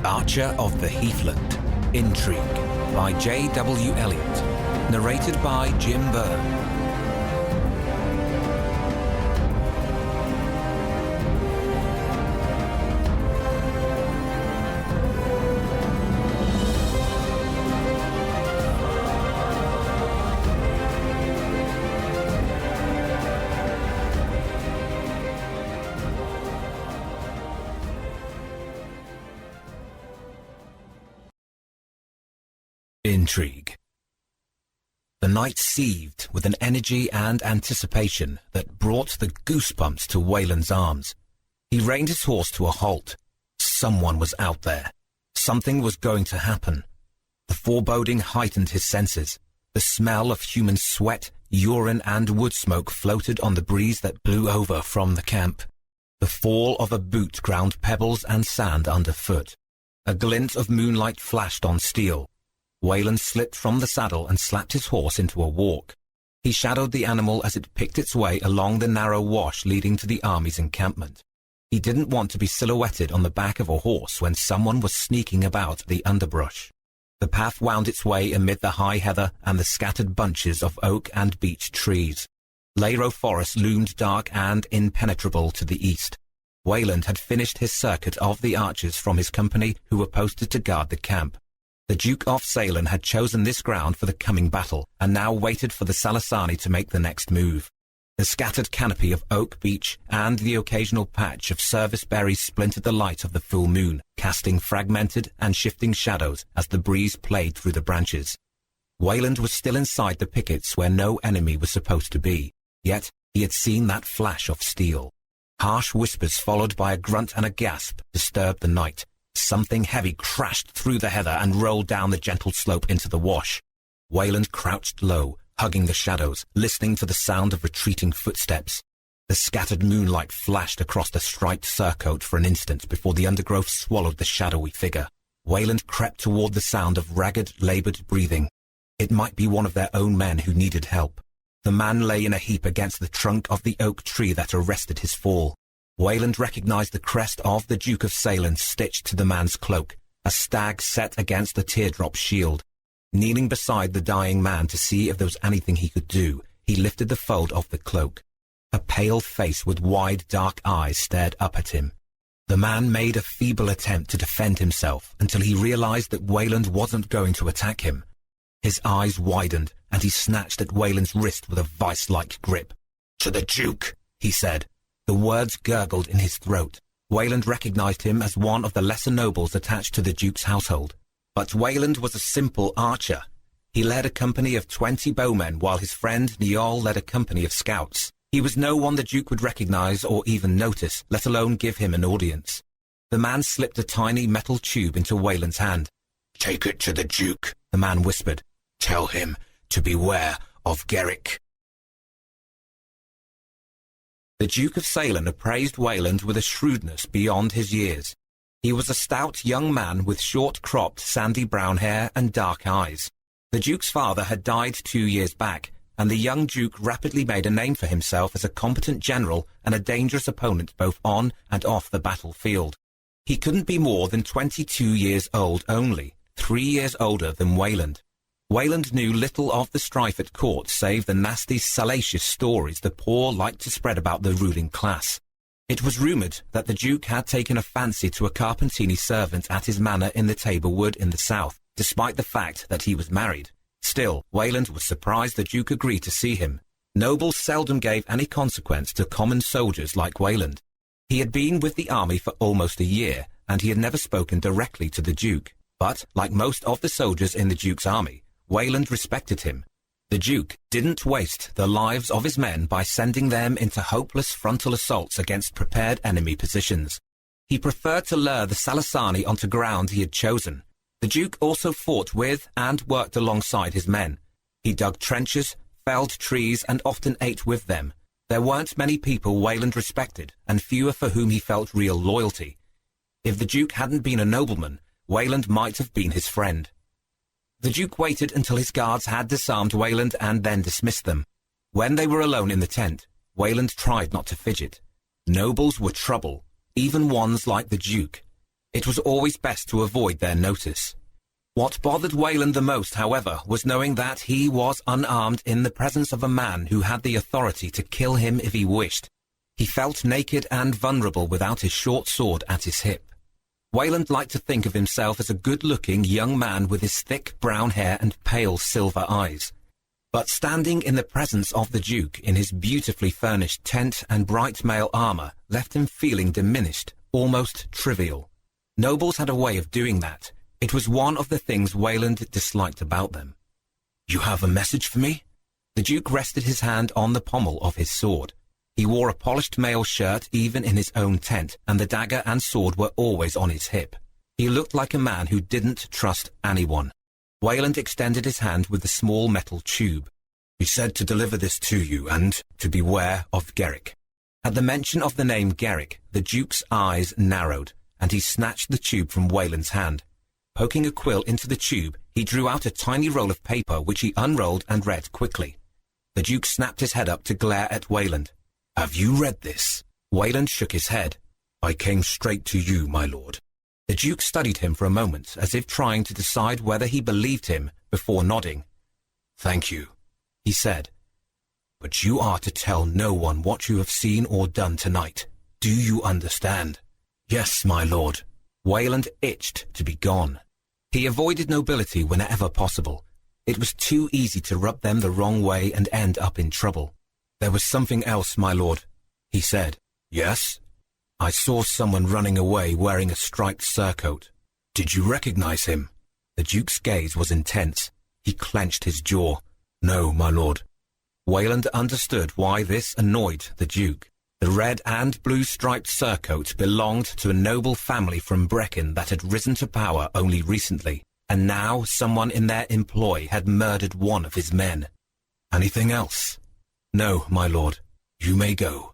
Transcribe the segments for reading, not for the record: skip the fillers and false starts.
Archer of the Heathland, Intrigue, by J.W. Elliot, narrated by Jim Byrne. Intrigue. The night seethed with an energy and anticipation that brought the goosebumps to Weyland's arms. He reined his horse to a halt. Someone was out there. Something was going to happen. The foreboding heightened his senses. The smell of human sweat, urine, and wood smoke floated on the breeze that blew over from the camp. The fall of a boot ground pebbles and sand underfoot. A glint of moonlight flashed on steel. Weyland slipped from the saddle and slapped his horse into a walk. He shadowed the animal as it picked its way along the narrow wash leading to the army's encampment. He didn't want to be silhouetted on the back of a horse when someone was sneaking about the underbrush. The path wound its way amid the high heather and the scattered bunches of oak and beech trees. Lairo Forest loomed dark and impenetrable to the east. Weyland had finished his circuit of the archers from his company who were posted to guard the camp. The Duke of Weyland had chosen this ground for the coming battle, and now waited for the Salasani to make the next move. The scattered canopy of oak, beech, and the occasional patch of service berries splintered the light of the full moon, casting fragmented and shifting shadows as the breeze played through the branches. Weyland was still inside the pickets where no enemy was supposed to be, yet he had seen that flash of steel. Harsh whispers followed by a grunt and a gasp disturbed the night. Something heavy crashed through the heather and rolled down the gentle slope into the wash. Weyland crouched low, hugging the shadows, listening to the sound of retreating footsteps. The scattered moonlight flashed across the striped surcoat for an instant before the undergrowth swallowed the shadowy figure. Weyland crept toward the sound of ragged, labored breathing. It might be one of their own men who needed help. The man lay in a heap against the trunk of the oak tree that arrested his fall. Weyland recognized the crest of the Duke of Weyland stitched to the man's cloak, a stag set against the teardrop shield. Kneeling beside the dying man to see if there was anything he could do, he lifted the fold of the cloak. A pale face with wide, dark eyes stared up at him. The man made a feeble attempt to defend himself until he realized that Weyland wasn't going to attack him. His eyes widened, and he snatched at Weyland's wrist with a vice-like grip. "To the Duke," he said. The words gurgled in his throat. Weyland recognized him as one of the lesser nobles attached to the Duke's household. But Weyland was a simple archer. He led a company of 20 bowmen while his friend Niall led a company of scouts. He was no one the Duke would recognize or even notice, let alone give him an audience. The man slipped a tiny metal tube into Weyland's hand. "Take it to the Duke," the man whispered. "Tell him to beware of Garrick." The Duke of Weyland appraised Weyland with a shrewdness beyond his years. He was a stout young man with short-cropped, sandy brown hair and dark eyes. The Duke's father had died 2 years back, and the young Duke rapidly made a name for himself as a competent general and a dangerous opponent both on and off the battlefield. He couldn't be more than 22 years old only, 3 years older than Weyland. Weyland knew little of the strife at court save the nasty, salacious stories the poor liked to spread about the ruling class. It was rumoured that the Duke had taken a fancy to a Carpentini servant at his manor in the Tabor Wood in the south, despite the fact that he was married. Still, Weyland was surprised the Duke agreed to see him. Nobles seldom gave any consequence to common soldiers like Weyland. He had been with the army for almost a year, and he had never spoken directly to the Duke. But, like most of the soldiers in the Duke's army, Weyland respected him. The Duke didn't waste the lives of his men by sending them into hopeless frontal assaults against prepared enemy positions. He preferred to lure the Salasani onto ground he had chosen. The Duke also fought with and worked alongside his men. He dug trenches, felled trees, and often ate with them. There weren't many people Weyland respected, and fewer for whom he felt real loyalty. If the Duke hadn't been a nobleman, Weyland might have been his friend. The Duke waited until his guards had disarmed Weyland and then dismissed them. When they were alone in the tent, Weyland tried not to fidget. Nobles were trouble, even ones like the Duke. It was always best to avoid their notice. What bothered Weyland the most, however, was knowing that he was unarmed in the presence of a man who had the authority to kill him if he wished. He felt naked and vulnerable without his short sword at his hip. Weyland liked to think of himself as a good-looking young man with his thick brown hair and pale silver eyes. But standing in the presence of the Duke in his beautifully furnished tent and bright mail armour left him feeling diminished, almost trivial. Nobles had a way of doing that. It was one of the things Weyland disliked about them. "You have a message for me?" The Duke rested his hand on the pommel of his sword. He wore a polished mail shirt even in his own tent, and the dagger and sword were always on his hip. He looked like a man who didn't trust anyone. Weyland extended his hand with the small metal tube. "He said to deliver this to you, and to beware of Gerrick." At the mention of the name Gerrick, the Duke's eyes narrowed, and he snatched the tube from Weyland's hand. Poking a quill into the tube, he drew out a tiny roll of paper which he unrolled and read quickly. The Duke snapped his head up to glare at Weyland. "Have you read this?" Weyland shook his head. "I came straight to you, my lord." The Duke studied him for a moment, as if trying to decide whether he believed him, before nodding. "Thank you," he said. "But you are to tell no one what you have seen or done tonight. Do you understand?" "Yes, my lord." Weyland itched to be gone. He avoided nobility whenever possible. It was too easy to rub them the wrong way and end up in trouble. "There was something else, my lord," he said. "Yes?" "I saw someone running away wearing a striped surcoat." "Did you recognize him?" The Duke's gaze was intense. He clenched his jaw. "No, my lord." Weyland understood why this annoyed the Duke. The red and blue striped surcoat belonged to a noble family from Brecon that had risen to power only recently, and now someone in their employ had murdered one of his men. "Anything else?" "No, my lord. You may go."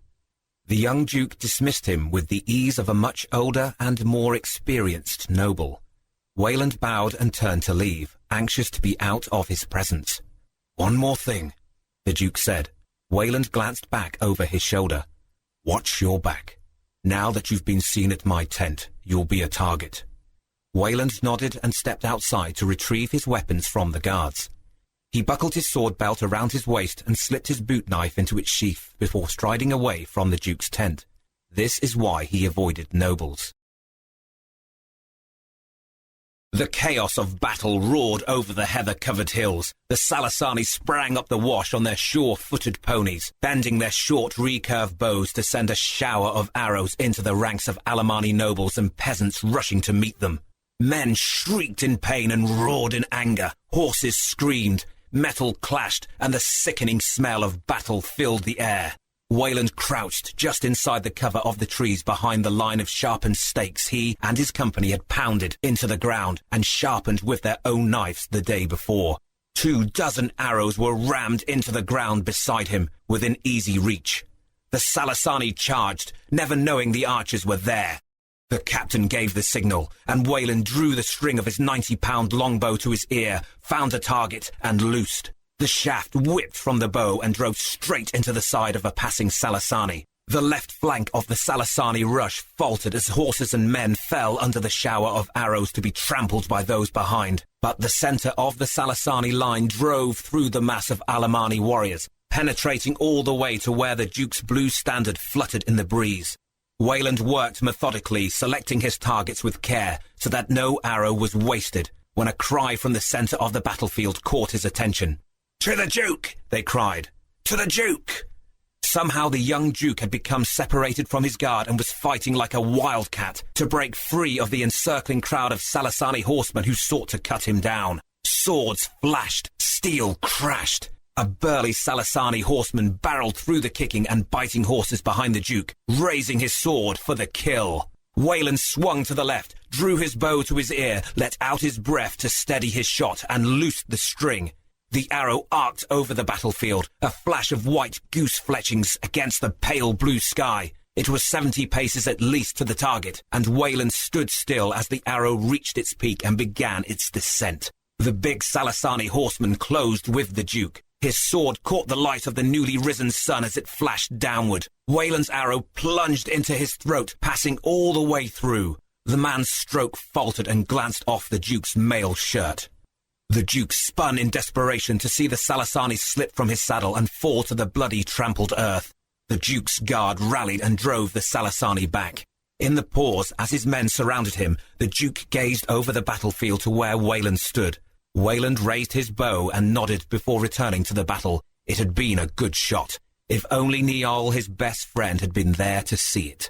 The young Duke dismissed him with the ease of a much older and more experienced noble. Weyland bowed and turned to leave, anxious to be out of his presence. "One more thing," the Duke said. Weyland glanced back over his shoulder. "Watch your back. Now that you've been seen at my tent, you'll be a target." Weyland nodded and stepped outside to retrieve his weapons from the guards. He buckled his sword belt around his waist and slipped his boot knife into its sheath before striding away from the Duke's tent. This is why he avoided nobles. The chaos of battle roared over the heather-covered hills. The Salasani sprang up the wash on their sure-footed ponies, bending their short recurve bows to send a shower of arrows into the ranks of Alemanni nobles and peasants rushing to meet them. Men shrieked in pain and roared in anger. Horses screamed, metal clashed, and the sickening smell of battle filled the air. Weyland crouched just inside the cover of the trees behind the line of sharpened stakes he and his company had pounded into the ground and sharpened with their own knives the day before. 24 arrows were rammed into the ground beside him, within easy reach. The Salasani charged, never knowing the archers were there. The captain gave the signal, and Weyland drew the string of his 90-pound longbow to his ear, found a target, and loosed. The shaft whipped from the bow and drove straight into the side of a passing Salasani. The left flank of the Salasani rush faltered as horses and men fell under the shower of arrows to be trampled by those behind. But the centre of the Salasani line drove through the mass of Alemanni warriors, penetrating all the way to where the Duke's blue standard fluttered in the breeze. Weyland worked methodically, selecting his targets with care so that no arrow was wasted, when a cry from the centre of the battlefield caught his attention. "To the Duke!" they cried. "To the Duke!" Somehow the young Duke had become separated from his guard and was fighting like a wildcat to break free of the encircling crowd of Salasani horsemen who sought to cut him down. Swords flashed, steel crashed. A burly Salasani horseman barreled through the kicking and biting horses behind the Duke, raising his sword for the kill. Weyland swung to the left, drew his bow to his ear, let out his breath to steady his shot, and loosed the string. The arrow arced over the battlefield, a flash of white goose fletchings against the pale blue sky. It was 70 paces at least to the target, and Weyland stood still as the arrow reached its peak and began its descent. The big Salasani horseman closed with the Duke. His sword caught the light of the newly risen sun as it flashed downward. Weyland's arrow plunged into his throat, passing all the way through. The man's stroke faltered and glanced off the Duke's mail shirt. The Duke spun in desperation to see the Salasani slip from his saddle and fall to the bloody trampled earth. The Duke's guard rallied and drove the Salasani back. In the pause, as his men surrounded him, the Duke gazed over the battlefield to where Weyland stood. Weyland raised his bow and nodded before returning to the battle. It had been a good shot. If only Niall, his best friend, had been there to see it.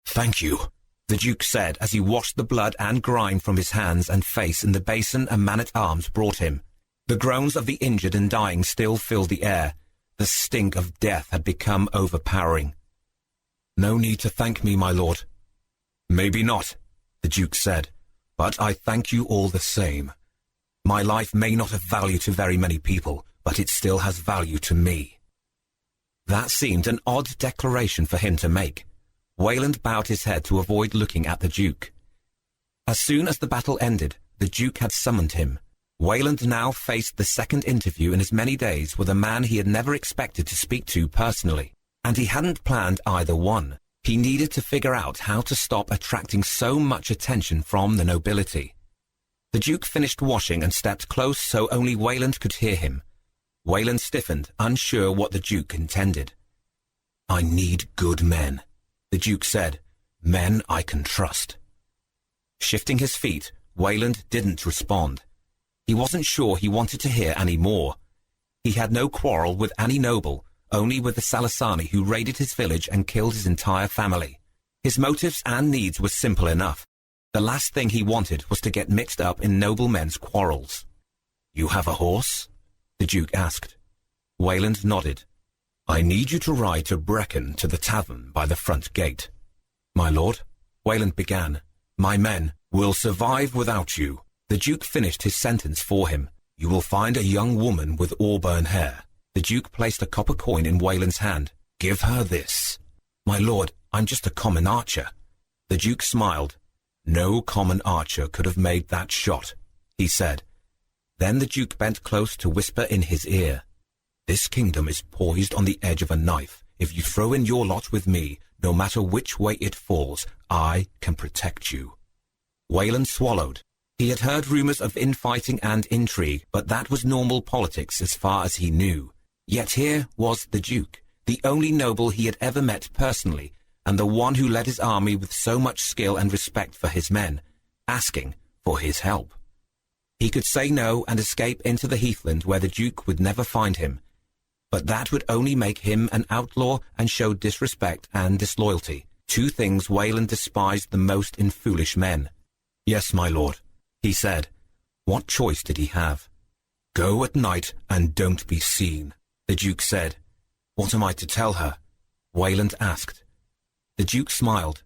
"Thank you," the Duke said as he washed the blood and grime from his hands and face in the basin a man-at-arms brought him. The groans of the injured and dying still filled the air. The stink of death had become overpowering. "No need to thank me, my lord." "Maybe not," the Duke said, "but I thank you all the same. My life may not have value to very many people, but it still has value to me." That seemed an odd declaration for him to make. Weyland bowed his head to avoid looking at the Duke. As soon as the battle ended, the Duke had summoned him. Weyland now faced the second interview in as many days with a man he had never expected to speak to personally, and he hadn't planned either one. He needed to figure out how to stop attracting so much attention from the nobility. The Duke finished washing and stepped close so only Weyland could hear him. Weyland stiffened, unsure what the Duke intended. "I need good men," the Duke said. "Men I can trust." Shifting his feet, Weyland didn't respond. He wasn't sure he wanted to hear any more. He had no quarrel with any noble, only with the Salasani who raided his village and killed his entire family. His motives and needs were simple enough. The last thing he wanted was to get mixed up in noblemen's quarrels. "You have a horse?" the Duke asked. Weyland nodded. "I need you to ride to Brecon to the tavern by the front gate." "My lord," Weyland began, "my men will survive without you." The Duke finished his sentence for him. "You will find a young woman with auburn hair." The Duke placed a copper coin in Weyland's hand. "Give her this." "My lord, I'm just a common archer." The Duke smiled. "No common archer could have made that shot," he said. Then the Duke bent close to whisper in his ear. "This kingdom is poised on the edge of a knife. If you throw in your lot with me, no matter which way it falls, I can protect you." Weyland swallowed. He had heard rumors of infighting and intrigue, but that was normal politics as far as he knew. Yet here was the Duke, the only noble he had ever met personally, and the one who led his army with so much skill and respect for his men, asking for his help. He could say no and escape into the heathland where the Duke would never find him, but that would only make him an outlaw and show disrespect and disloyalty, two things Weyland despised the most in foolish men. "Yes, my lord," he said. What choice did he have? "Go at night and don't be seen," the Duke said. "What am I to tell her?" Weyland asked. The Duke smiled.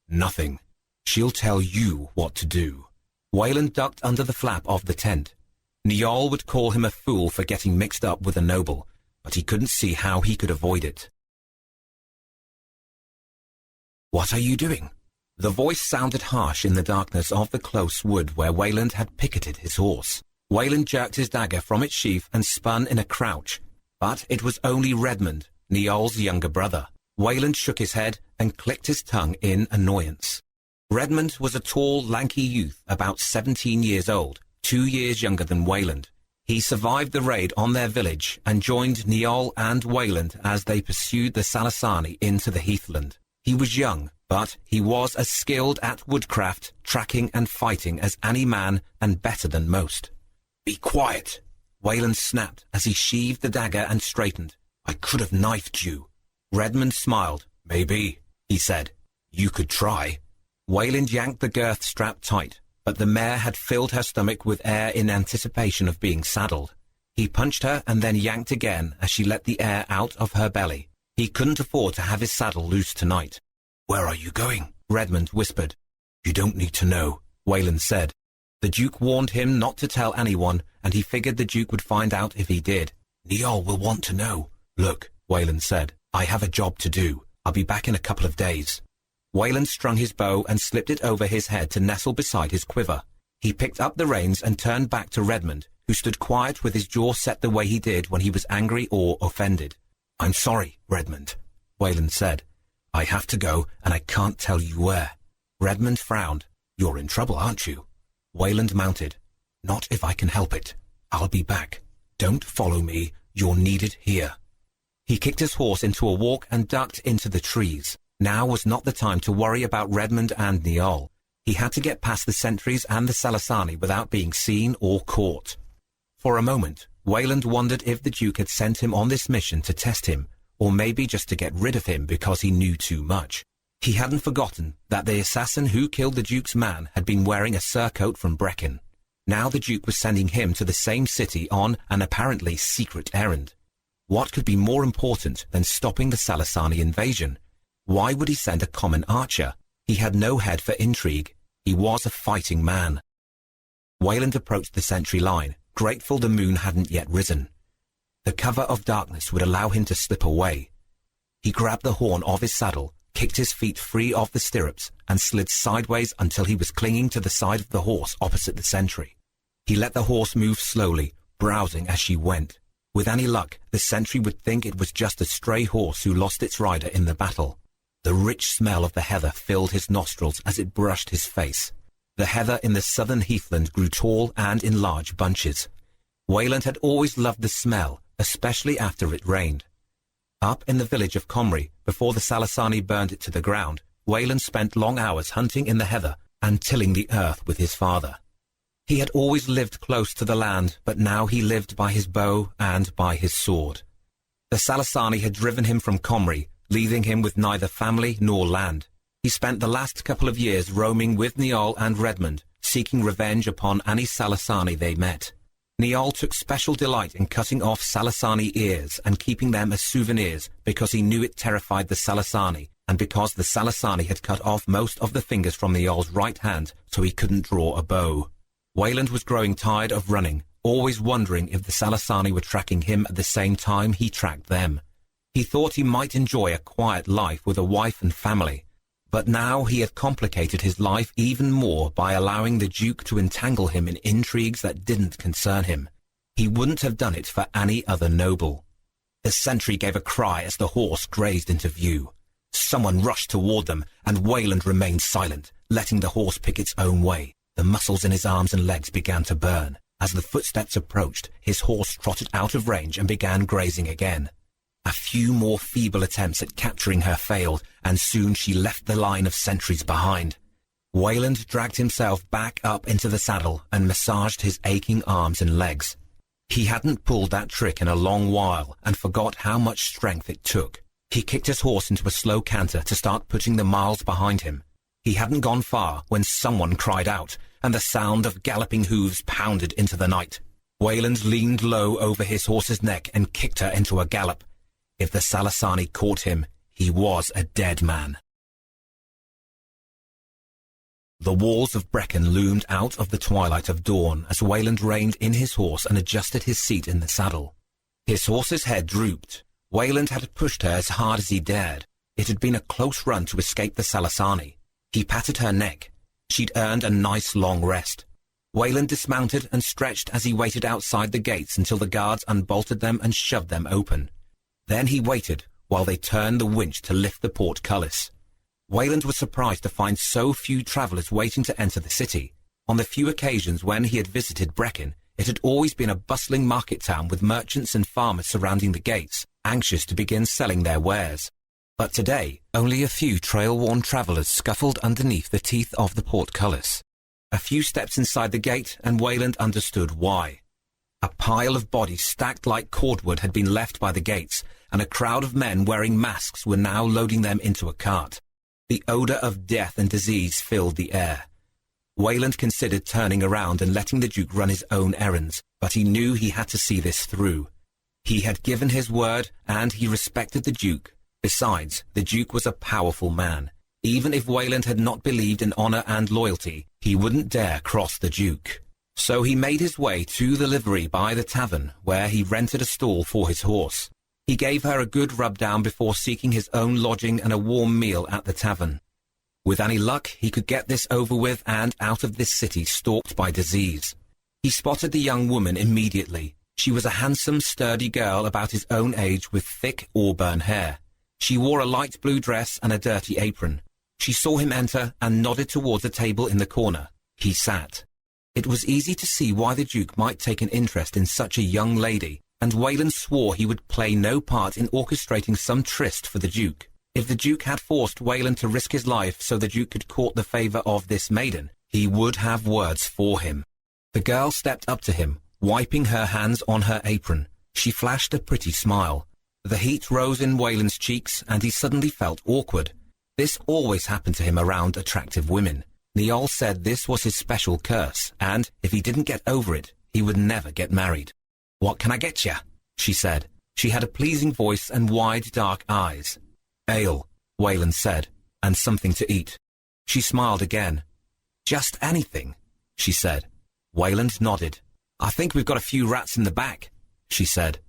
"Nothing. She'll tell you what to do." Weyland ducked under the flap of the tent. Niall would call him a fool for getting mixed up with a noble, but he couldn't see how he could avoid it. "What are you doing?" The voice sounded harsh in the darkness of the close wood where Weyland had picketed his horse. Weyland jerked his dagger from its sheath and spun in a crouch, but it was only Redmond, Niall's younger brother. Weyland shook his head and clicked his tongue in annoyance. Redmond was a tall, lanky youth about 17 years old, 2 years younger than Weyland. He survived the raid on their village and joined Niall and Weyland as they pursued the Salasani into the heathland. He was young, but he was as skilled at woodcraft, tracking and fighting as any man and better than most. "Be quiet," Weyland snapped as he sheathed the dagger and straightened. "I could have knifed you." Redmond smiled. "Maybe," he said. "You could try." Weyland yanked the girth strap tight, but the mare had filled her stomach with air in anticipation of being saddled. He punched her and then yanked again as she let the air out of her belly. He couldn't afford to have his saddle loose tonight. "Where are you going?" Redmond whispered. "You don't need to know," Weyland said. The Duke warned him not to tell anyone, and he figured the Duke would find out if he did. "Niall will want to know." "Look," Weyland said, "I have a job to do. I'll be back in a couple of days." Weyland strung his bow and slipped it over his head to nestle beside his quiver. He picked up the reins and turned back to Redmond, who stood quiet with his jaw set the way he did when he was angry or offended. "I'm sorry, Redmond," Weyland said. I have to go, and I can't tell you where. Redmond frowned. You're in trouble, aren't you? Weyland mounted. Not if I can help it. I'll be back. Don't follow me. You're needed here. He kicked his horse into a walk and ducked into the trees. Now was not the time to worry about Redmond and Niall. He had to get past the sentries and the Salasani without being seen or caught. For a moment, Weyland wondered if the Duke had sent him on this mission to test him, or maybe just to get rid of him because he knew too much. He hadn't forgotten that the assassin who killed the Duke's man had been wearing a surcoat from Brecon. Now the Duke was sending him to the same city on an apparently secret errand. What could be more important than stopping the Salasani invasion? Why would he send a common archer? He had no head for intrigue. He was a fighting man. Weyland approached the sentry line, grateful the moon hadn't yet risen. The cover of darkness would allow him to slip away. He grabbed the horn of his saddle, kicked his feet free of the stirrups, and slid sideways until he was clinging to the side of the horse opposite the sentry. He let the horse move slowly, browsing as she went. With any luck, the sentry would think it was just a stray horse who lost its rider in the battle. The rich smell of the heather filled his nostrils as it brushed his face. The heather in the southern heathland grew tall and in large bunches. Weyland had always loved the smell, especially after it rained. Up in the village of Comrie, before the Salasani burned it to the ground, Weyland spent long hours hunting in the heather and tilling the earth with his father. He had always lived close to the land, but now he lived by his bow and by his sword. The Salasani had driven him from Comrie, leaving him with neither family nor land. He spent the last couple of years roaming with Niall and Redmond, seeking revenge upon any Salasani they met. Niall took special delight in cutting off Salasani ears and keeping them as souvenirs because he knew it terrified the Salasani, and because the Salasani had cut off most of the fingers from Niall's right hand so he couldn't draw a bow. Weyland was growing tired of running, always wondering if the Salasani were tracking him at the same time he tracked them. He thought he might enjoy a quiet life with a wife and family, but now he had complicated his life even more by allowing the Duke to entangle him in intrigues that didn't concern him. He wouldn't have done it for any other noble. The sentry gave a cry as the horse grazed into view. Someone rushed toward them, and Weyland remained silent, letting the horse pick its own way. The muscles in his arms and legs began to burn. As the footsteps approached, his horse trotted out of range and began grazing again. A few more feeble attempts at capturing her failed, and soon she left the line of sentries behind. Weyland dragged himself back up into the saddle and massaged his aching arms and legs. He hadn't pulled that trick in a long while and forgot how much strength it took. He kicked his horse into a slow canter to start putting the miles behind him. He hadn't gone far when someone cried out, and the sound of galloping hooves pounded into the night. Weyland leaned low over his horse's neck and kicked her into a gallop. If the Salasani caught him, he was a dead man. The walls of Brecon loomed out of the twilight of dawn as Weyland reined in his horse and adjusted his seat in the saddle. His horse's head drooped. Weyland had pushed her as hard as he dared. It had been a close run to escape the Salasani. He patted her neck. She'd earned a nice long rest. Weyland dismounted and stretched as he waited outside the gates until the guards unbolted them and shoved them open. Then he waited while they turned the winch to lift the portcullis. Weyland was surprised to find so few travellers waiting to enter the city. On the few occasions when he had visited Brecon, it had always been a bustling market town with merchants and farmers surrounding the gates, anxious to begin selling their wares. But today, only a few trail-worn travellers scuffled underneath the teeth of the portcullis. A few steps inside the gate, and Weyland understood why. A pile of bodies stacked like cordwood had been left by the gates, and a crowd of men wearing masks were now loading them into a cart. The odour of death and disease filled the air. Weyland considered turning around and letting the Duke run his own errands, but he knew he had to see this through. He had given his word, and he respected the Duke. Besides, the Duke was a powerful man. Even if Weyland had not believed in honour and loyalty, he wouldn't dare cross the Duke. So he made his way to the livery by the tavern, where he rented a stall for his horse. He gave her a good rub-down before seeking his own lodging and a warm meal at the tavern. With any luck, he could get this over with and out of this city stalked by disease. He spotted the young woman immediately. She was a handsome, sturdy girl about his own age with thick auburn hair. She wore a light blue dress and a dirty apron. She saw him enter and nodded towards a table in the corner. He sat. It was easy to see why the Duke might take an interest in such a young lady, and Weyland swore he would play no part in orchestrating some tryst for the Duke. If the Duke had forced Weyland to risk his life so the Duke could court the favour of this maiden, he would have words for him. The girl stepped up to him, wiping her hands on her apron. She flashed a pretty smile. The heat rose in Weyland's cheeks, and he suddenly felt awkward. This always happened to him around attractive women. Niall said this was his special curse, and if he didn't get over it, he would never get married. "What can I get you?" she said. She had a pleasing voice and wide, dark eyes. "Ale," Weyland said, "and something to eat." She smiled again. "Just anything," she said. Weyland nodded. "I think we've got a few rats in the back," she said.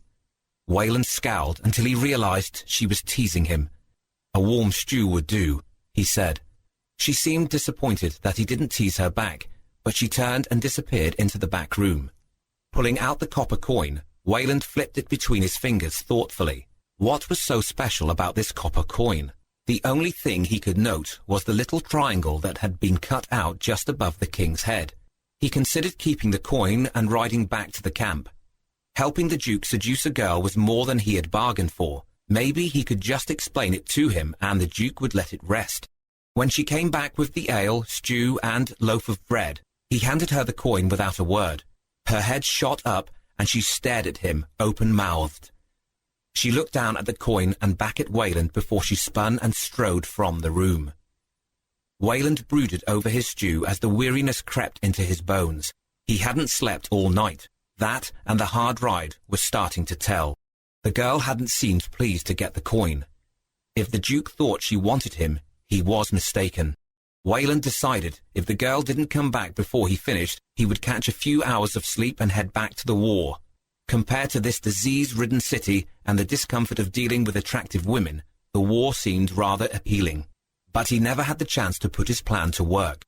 Weyland scowled until he realized she was teasing him. "A warm stew would do," he said. She seemed disappointed that he didn't tease her back, but she turned and disappeared into the back room. Pulling out the copper coin, Weyland flipped it between his fingers thoughtfully. What was so special about this copper coin? The only thing he could note was the little triangle that had been cut out just above the king's head. He considered keeping the coin and riding back to the camp. Helping the Duke seduce a girl was more than he had bargained for. Maybe he could just explain it to him and the Duke would let it rest. When she came back with the ale, stew, and loaf of bread, he handed her the coin without a word. Her head shot up, and she stared at him, open-mouthed. She looked down at the coin and back at Weyland before she spun and strode from the room. Weyland brooded over his stew as the weariness crept into his bones. He hadn't slept all night. That and the hard ride was starting to tell. The girl hadn't seemed pleased to get the coin. If the Duke thought she wanted him, he was mistaken. Weyland decided if the girl didn't come back before he finished, he would catch a few hours of sleep and head back to the war. Compared to this disease-ridden city and the discomfort of dealing with attractive women, the war seemed rather appealing. But he never had the chance to put his plan to work.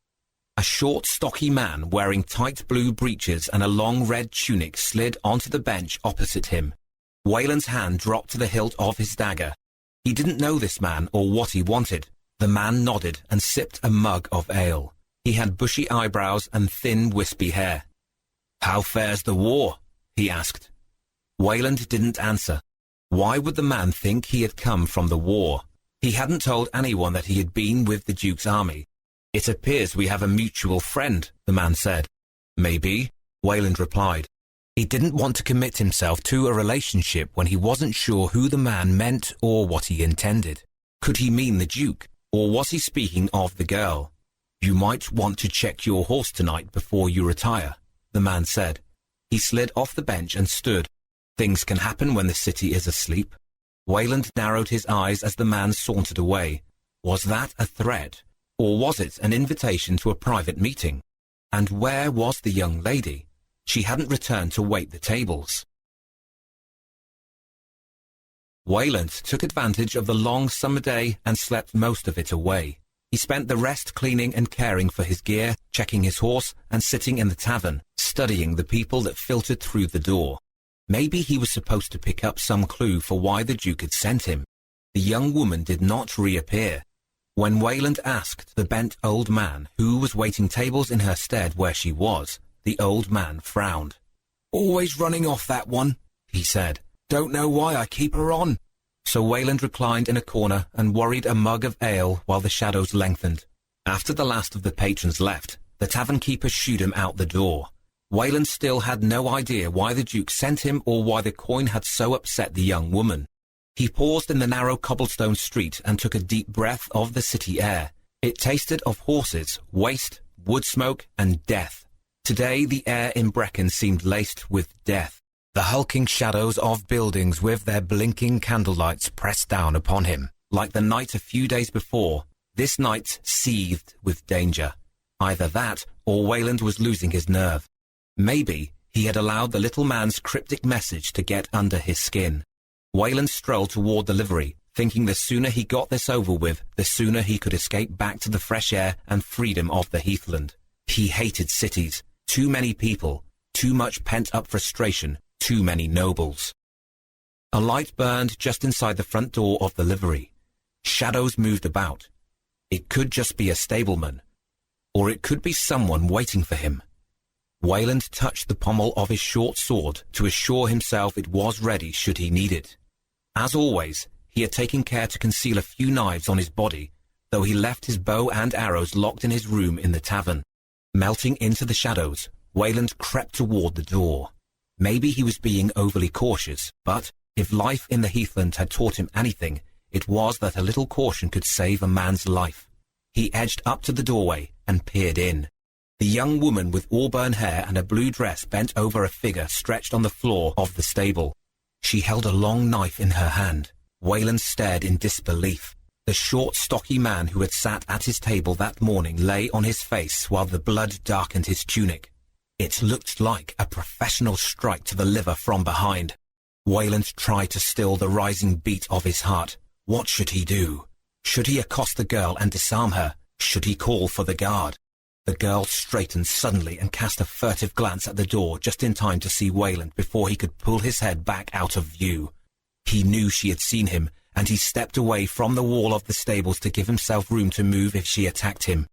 A short, stocky man wearing tight blue breeches and a long red tunic slid onto the bench opposite him. Weyland's hand dropped to the hilt of his dagger. He didn't know this man or what he wanted. The man nodded and sipped a mug of ale. He had bushy eyebrows and thin, wispy hair. "How fares the war?" he asked. Weyland didn't answer. Why would the man think he had come from the war? He hadn't told anyone that he had been with the Duke's army. "It appears we have a mutual friend," the man said. "Maybe," Weyland replied. He didn't want to commit himself to a relationship when he wasn't sure who the man meant or what he intended. Could he mean the Duke? Or was he speaking of the girl? "You might want to check your horse tonight before you retire," the man said. He slid off the bench and stood. Things can happen when the city is asleep. Weyland narrowed his eyes as the man sauntered away. Was that a threat? Or was it an invitation to a private meeting? And where was the young lady? She hadn't returned to wait the tables. Weyland took advantage of the long summer day and slept most of it away. He spent the rest cleaning and caring for his gear, checking his horse, and sitting in the tavern, studying the people that filtered through the door. Maybe he was supposed to pick up some clue for why the Duke had sent him. The young woman did not reappear. When Weyland asked the bent old man who was waiting tables in her stead where she was, the old man frowned. "Always running off, that one," he said. "Don't know why I keep her on." So Weyland reclined in a corner and worried a mug of ale while the shadows lengthened. After the last of the patrons left, the tavern keeper shooed him out the door. Weyland still had no idea why the Duke sent him or why the coin had so upset the young woman. He paused in the narrow cobblestone street and took a deep breath of the city air. It tasted of horses, waste, wood smoke, and death. Today the air in Brecon seemed laced with death. The hulking shadows of buildings with their blinking candlelights pressed down upon him. Like the night a few days before, this night seethed with danger. Either that, or Weyland was losing his nerve. Maybe he had allowed the little man's cryptic message to get under his skin. Weyland strolled toward the livery, thinking the sooner he got this over with, the sooner he could escape back to the fresh air and freedom of the heathland. He hated cities. Too many people. Too much pent-up frustration. Too many nobles. A light burned just inside the front door of the livery. Shadows moved about. It could just be a stableman, or it could be someone waiting for him. Weyland touched the pommel of his short sword to assure himself it was ready should he need it. As always, he had taken care to conceal a few knives on his body, though he left his bow and arrows locked in his room in the tavern. Melting into the shadows, Weyland crept toward the door. Maybe he was being overly cautious, but if life in the Heathland had taught him anything, it was that a little caution could save a man's life. He edged up to the doorway and peered in. The young woman with auburn hair and a blue dress bent over a figure stretched on the floor of the stable. She held a long knife in her hand. Weyland stared in disbelief. The short, stocky man who had sat at his table that morning lay on his face while the blood darkened his tunic. It looked like a professional strike to the liver from behind. Weyland tried to still the rising beat of his heart. What should he do? Should he accost the girl and disarm her? Should he call for the guard? The girl straightened suddenly and cast a furtive glance at the door just in time to see Weyland before he could pull his head back out of view. He knew she had seen him, and he stepped away from the wall of the stables to give himself room to move if she attacked him.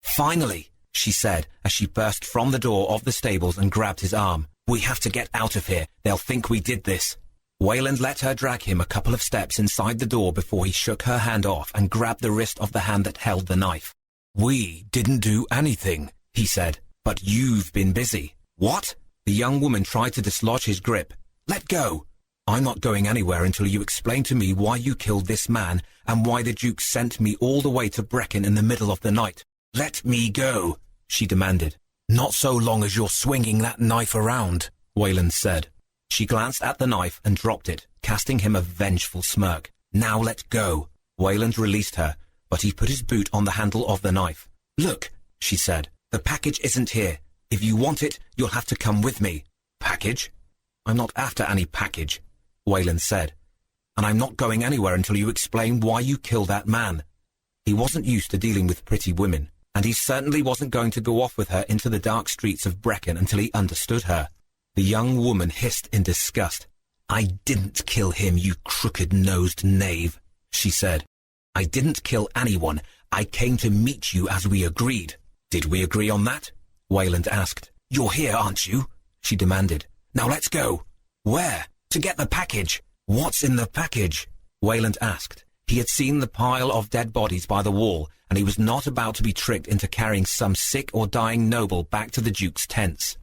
"Finally," she said as she burst from the door of the stables and grabbed his arm. "We have to get out of here. They'll think we did this." Weyland let her drag him a couple of steps inside the door before he shook her hand off and grabbed the wrist of the hand that held the knife. "We didn't do anything," he said, "but you've been busy." "What?" The young woman tried to dislodge his grip. "Let go." "I'm not going anywhere until you explain to me why you killed this man and why the Duke sent me all the way to Brecon in the middle of the night." "Let me go," she demanded. "Not so long as you're swinging that knife around," Weyland said. She glanced at the knife and dropped it, casting him a vengeful smirk. "Now let go." Weyland released her, but he put his boot on the handle of the knife. "Look," she said, "the package isn't here. If you want it, you'll have to come with me." "Package?" "I'm not after any package," Weyland said, "and I'm not going anywhere until you explain why you killed that man." He wasn't used to dealing with pretty women, and he certainly wasn't going to go off with her into the dark streets of Brecon until he understood her. The young woman hissed in disgust. "I didn't kill him, you crooked-nosed knave," she said. "I didn't kill anyone. I came to meet you as we agreed." "Did we agree on that?" Weyland asked. "You're here, aren't you?" she demanded. "Now let's go." "Where?" "To get the package." "What's in the package?" Weyland asked. He had seen the pile of dead bodies by the wall, and he was not about to be tricked into carrying some sick or dying noble back to the Duke's tents.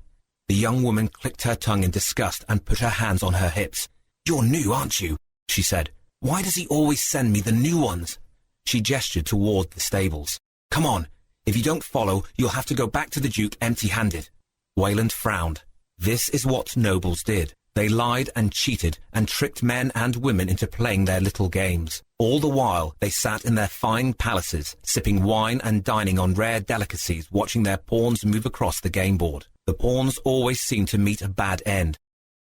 The young woman clicked her tongue in disgust and put her hands on her hips. "You're new, aren't you?" she said. "Why does he always send me the new ones?" She gestured toward the stables. "Come on. If you don't follow, you'll have to go back to the Duke empty-handed." Weyland frowned. This is what nobles did. They lied and cheated and tricked men and women into playing their little games. All the while, they sat in their fine palaces, sipping wine and dining on rare delicacies, watching their pawns move across the game board. The pawns always seemed to meet a bad end.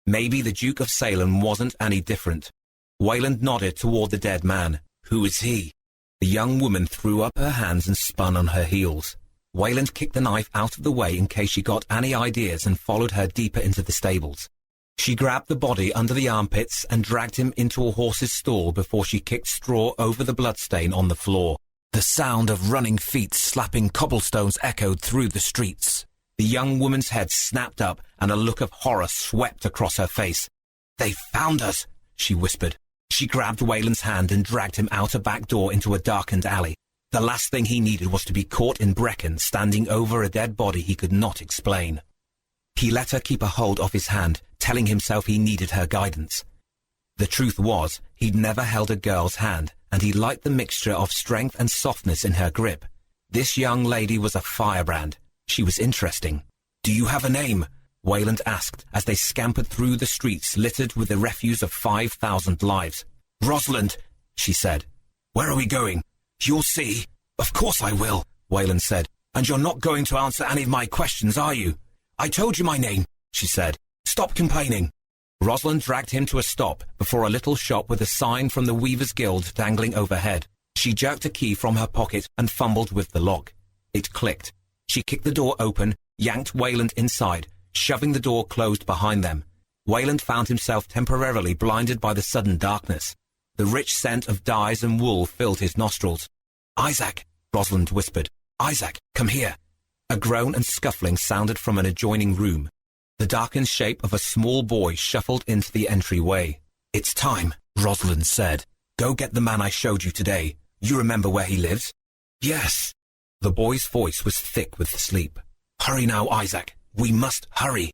Maybe the Duke of Salem wasn't any different. Weyland nodded toward the dead man. "Who is he?" The young woman threw up her hands and spun on her heels. Weyland kicked the knife out of the way in case she got any ideas and followed her deeper into the stables. She grabbed the body under the armpits and dragged him into a horse's stall before she kicked straw over the bloodstain on the floor. The sound of running feet slapping cobblestones echoed through the streets. The young woman's head snapped up and a look of horror swept across her face. "They found us," she whispered. She grabbed Weyland's hand and dragged him out a back door into a darkened alley. The last thing he needed was to be caught in Brecon, standing over a dead body he could not explain. He let her keep a hold of his hand, telling himself he needed her guidance. The truth was, he'd never held a girl's hand, and he liked the mixture of strength and softness in her grip. This young lady was a firebrand. She was interesting. "Do you have a name?" Weyland asked as they scampered through the streets littered with the refuse of 5,000 lives. "Rosalind," she said. "Where are we going?" "You'll see." "Of course I will," Weyland said. "And you're not going to answer any of my questions, are you?" "I told you my name," she said. "Stop complaining." Rosalind dragged him to a stop before a little shop with a sign from the Weavers' Guild dangling overhead. She jerked a key from her pocket and fumbled with the lock. It clicked. She kicked the door open, yanked Weyland inside, shoving the door closed behind them. Weyland found himself temporarily blinded by the sudden darkness. The rich scent of dyes and wool filled his nostrils. "Isaac," Rosalind whispered. "Isaac, come here." A groan and scuffling sounded from an adjoining room. The darkened shape of a small boy shuffled into the entryway. "It's time," Rosalind said. "Go get the man I showed you today. You remember where he lives?" "Yes." The boy's voice was thick with sleep. "Hurry now, Isaac. We must hurry."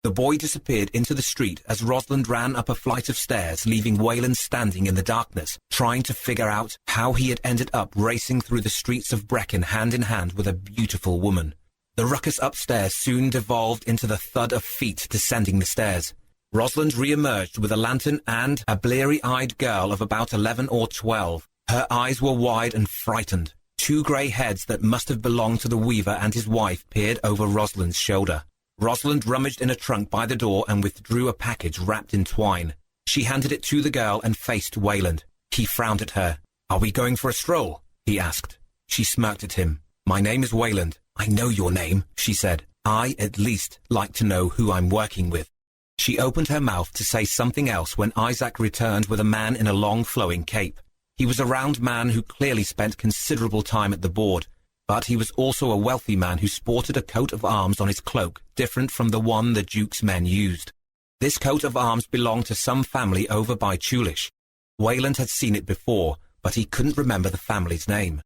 The boy disappeared into the street as Rosalind ran up a flight of stairs, leaving Weyland standing in the darkness, trying to figure out how he had ended up racing through the streets of Brecon hand in hand with a beautiful woman. The ruckus upstairs soon devolved into the thud of feet descending the stairs. Rosalind re-emerged with a lantern and a bleary-eyed girl of about 11 or 12. Her eyes were wide and frightened. Two grey heads that must have belonged to the weaver and his wife peered over Rosalind's shoulder. Rosalind rummaged in a trunk by the door and withdrew a package wrapped in twine. She handed it to the girl and faced Weyland. He frowned at her. "Are we going for a stroll?" he asked. She smirked at him. "My name is Weyland." "I know your name," she said. "I, at least, like to know who I'm working with." She opened her mouth to say something else when Isaac returned with a man in a long flowing cape. He was a round man who clearly spent considerable time at the board, but he was also a wealthy man who sported a coat of arms on his cloak, different from the one the Duke's men used. This coat of arms belonged to some family over by Tulish. Weyland had seen it before, but he couldn't remember the family's name.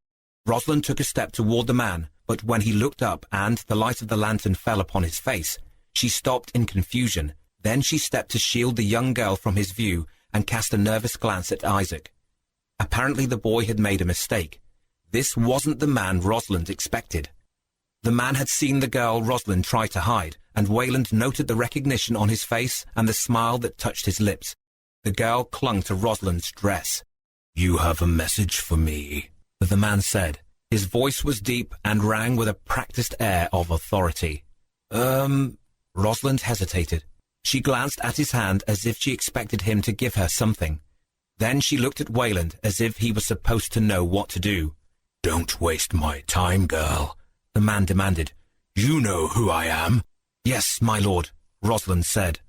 Rosalind took a step toward the man, but when he looked up and the light of the lantern fell upon his face, she stopped in confusion. Then she stepped to shield the young girl from his view and cast a nervous glance at Isaac. Apparently the boy had made a mistake. This wasn't the man Rosalind expected. The man had seen the girl Rosalind try to hide, and Weyland noted the recognition on his face and the smile that touched his lips. The girl clung to Rosalind's dress. "You have a message for me," the man said. His voice was deep and rang with a practiced air of authority. Rosalind hesitated. She glanced at his hand as if she expected him to give her something. Then she looked at Weyland as if he was supposed to know what to do. "Don't waste my time, girl," the man demanded. "You know who I am." "Yes, my lord," Rosalind said.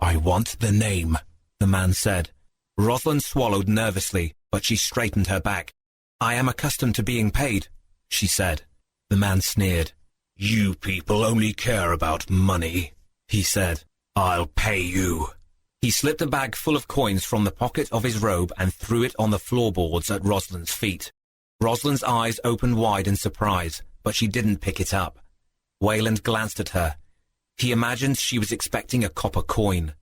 "I want the name," the man said. Rosalind swallowed nervously, but she straightened her back. "I am accustomed to being paid," she said. The man sneered. "You people only care about money," he said. "I'll pay you." He slipped a bag full of coins from the pocket of his robe and threw it on the floorboards at Rosalind's feet. Rosalind's eyes opened wide in surprise, but she didn't pick it up. Weyland glanced at her. He imagined she was expecting a copper coin.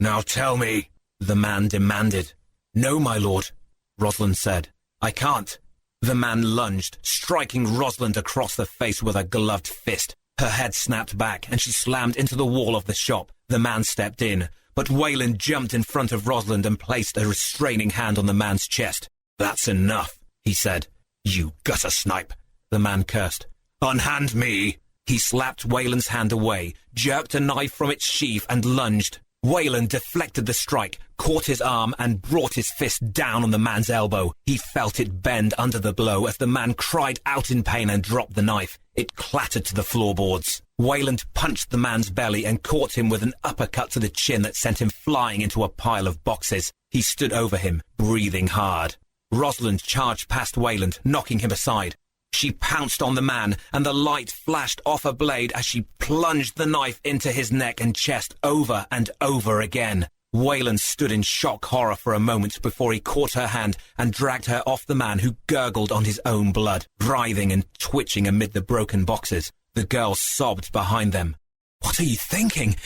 "Now tell me," the man demanded. "No, my lord," Rosalind said. "I can't." The man lunged, striking Rosalind across the face with a gloved fist. Her head snapped back, and she slammed into the wall of the shop. The man stepped in, but Weyland jumped in front of Rosalind and placed a restraining hand on the man's chest. "That's enough," he said. "You gutter snipe," the man cursed. "Unhand me." He slapped Weyland's hand away, jerked a knife from its sheath and lunged. Weyland deflected the strike, caught his arm and brought his fist down on the man's elbow. He felt it bend under the blow as the man cried out in pain and dropped the knife. It clattered to the floorboards. Weyland punched the man's belly and caught him with an uppercut to the chin that sent him flying into a pile of boxes. He stood over him, breathing hard. Rosalind charged past Weyland, knocking him aside. She pounced on the man, and the light flashed off a blade as she plunged the knife into his neck and chest over and over again. Weyland stood in shock horror for a moment before he caught her hand and dragged her off the man, who gurgled on his own blood, writhing and twitching amid the broken boxes. The girl sobbed behind them. "What are you thinking?"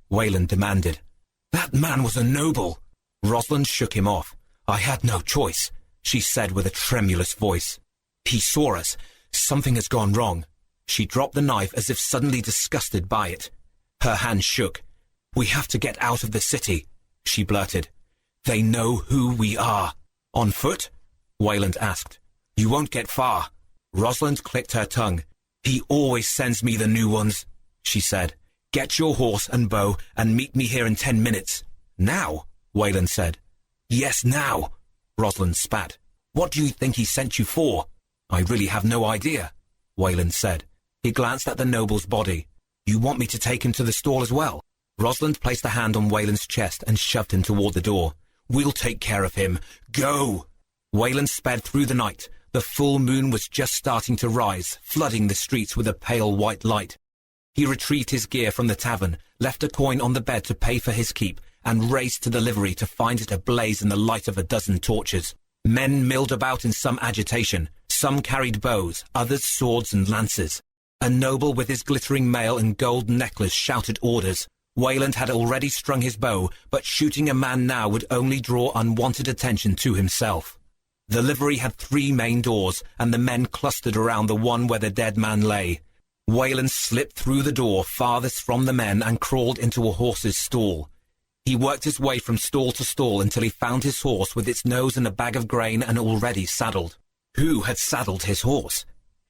Weyland demanded. "That man was a noble." Rosalind shook him off. "I had no choice," she said with a tremulous voice. "He saw us. Something has gone wrong." She dropped the knife as if suddenly disgusted by it. Her hand shook. "We have to get out of the city," she blurted. "They know who we are." "On foot?" Weyland asked. "You won't get far." Rosalind clicked her tongue. "He always sends me the new ones," she said. "Get your horse and bow and meet me here in 10 minutes. "Now?" Weyland said. "Yes, now," Rosalind spat. "What do you think he sent you for?" "I really have no idea," Weyland said. He glanced at the noble's body. "You want me to take him to the stall as well?" Rosalind placed a hand on Weyland's chest and shoved him toward the door. "We'll take care of him. Go!" Weyland sped through the night. The full moon was just starting to rise, flooding the streets with a pale white light. He retrieved his gear from the tavern, left a coin on the bed to pay for his keep, and raced to the livery to find it ablaze in the light of a dozen torches. Men milled about in some agitation. Some carried bows, others swords and lances. A noble with his glittering mail and gold necklace shouted orders. Weyland had already strung his bow, but shooting a man now would only draw unwanted attention to himself. The livery had 3 main doors, and the men clustered around the one where the dead man lay. Weyland slipped through the door farthest from the men and crawled into a horse's stall. He worked his way from stall to stall until he found his horse with its nose in a bag of grain and already saddled. Who had saddled his horse?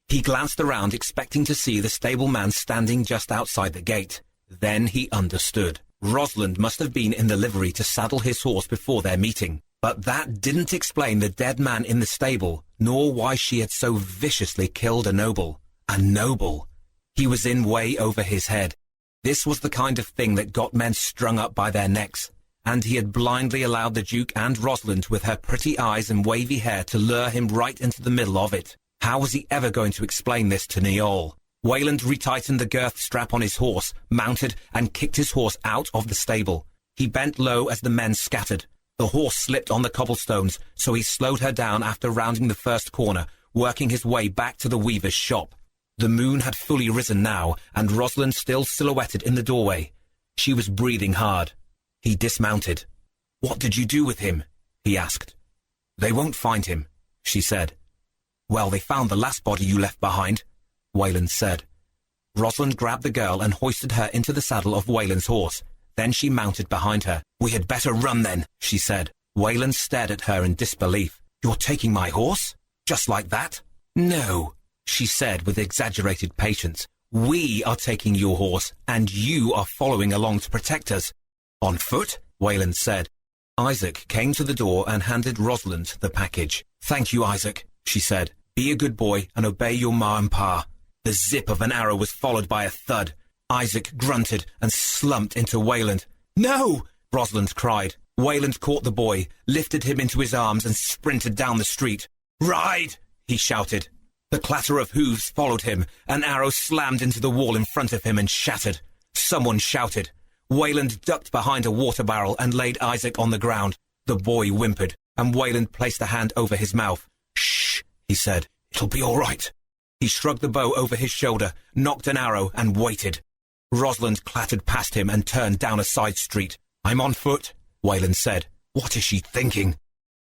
He glanced around, expecting to see the stableman standing just outside the gate. Then he understood. Rosalind must have been in the livery to saddle his horse before their meeting. But that didn't explain the dead man in the stable, nor why she had so viciously killed a noble. A noble! He was in way over his head. This was the kind of thing that got men strung up by their necks, and he had blindly allowed the Duke and Rosalind with her pretty eyes and wavy hair to lure him right into the middle of it. How was he ever going to explain this to Niall? Weyland retightened the girth strap on his horse, mounted, and kicked his horse out of the stable. He bent low as the men scattered. The horse slipped on the cobblestones, so he slowed her down after rounding the first corner, working his way back to the weaver's shop. The moon had fully risen now, and Rosalind still silhouetted in the doorway. She was breathing hard. He dismounted. "What did you do with him?" he asked. "They won't find him," she said. "Well, they found the last body you left behind," Weyland said. Rosalind grabbed the girl and hoisted her into the saddle of Weyland's horse. Then she mounted behind her. "We had better run then," she said. Weyland stared at her in disbelief. "You're taking my horse? Just like that?" "No," she said with exaggerated patience. "We are taking your horse, and you are following along to protect us." "On foot?" Weyland said. Isaac came to the door and handed Rosalind the package. "Thank you, Isaac," she said. "Be a good boy and obey your ma and pa." The zip of an arrow was followed by a thud. Isaac grunted and slumped into Weyland. "No!" Rosalind cried. Weyland caught the boy, lifted him into his arms and sprinted down the street. "Ride!" he shouted. The clatter of hooves followed him. An arrow slammed into the wall in front of him and shattered. Someone shouted. Weyland ducked behind a water barrel and laid Isaac on the ground. The boy whimpered, and Weyland placed a hand over his mouth. "Shh," he said. "It'll be all right." He shrugged the bow over his shoulder, knocked an arrow, and waited. Rosalind clattered past him and turned down a side street. "I'm on foot," Weyland said. "What is she thinking?"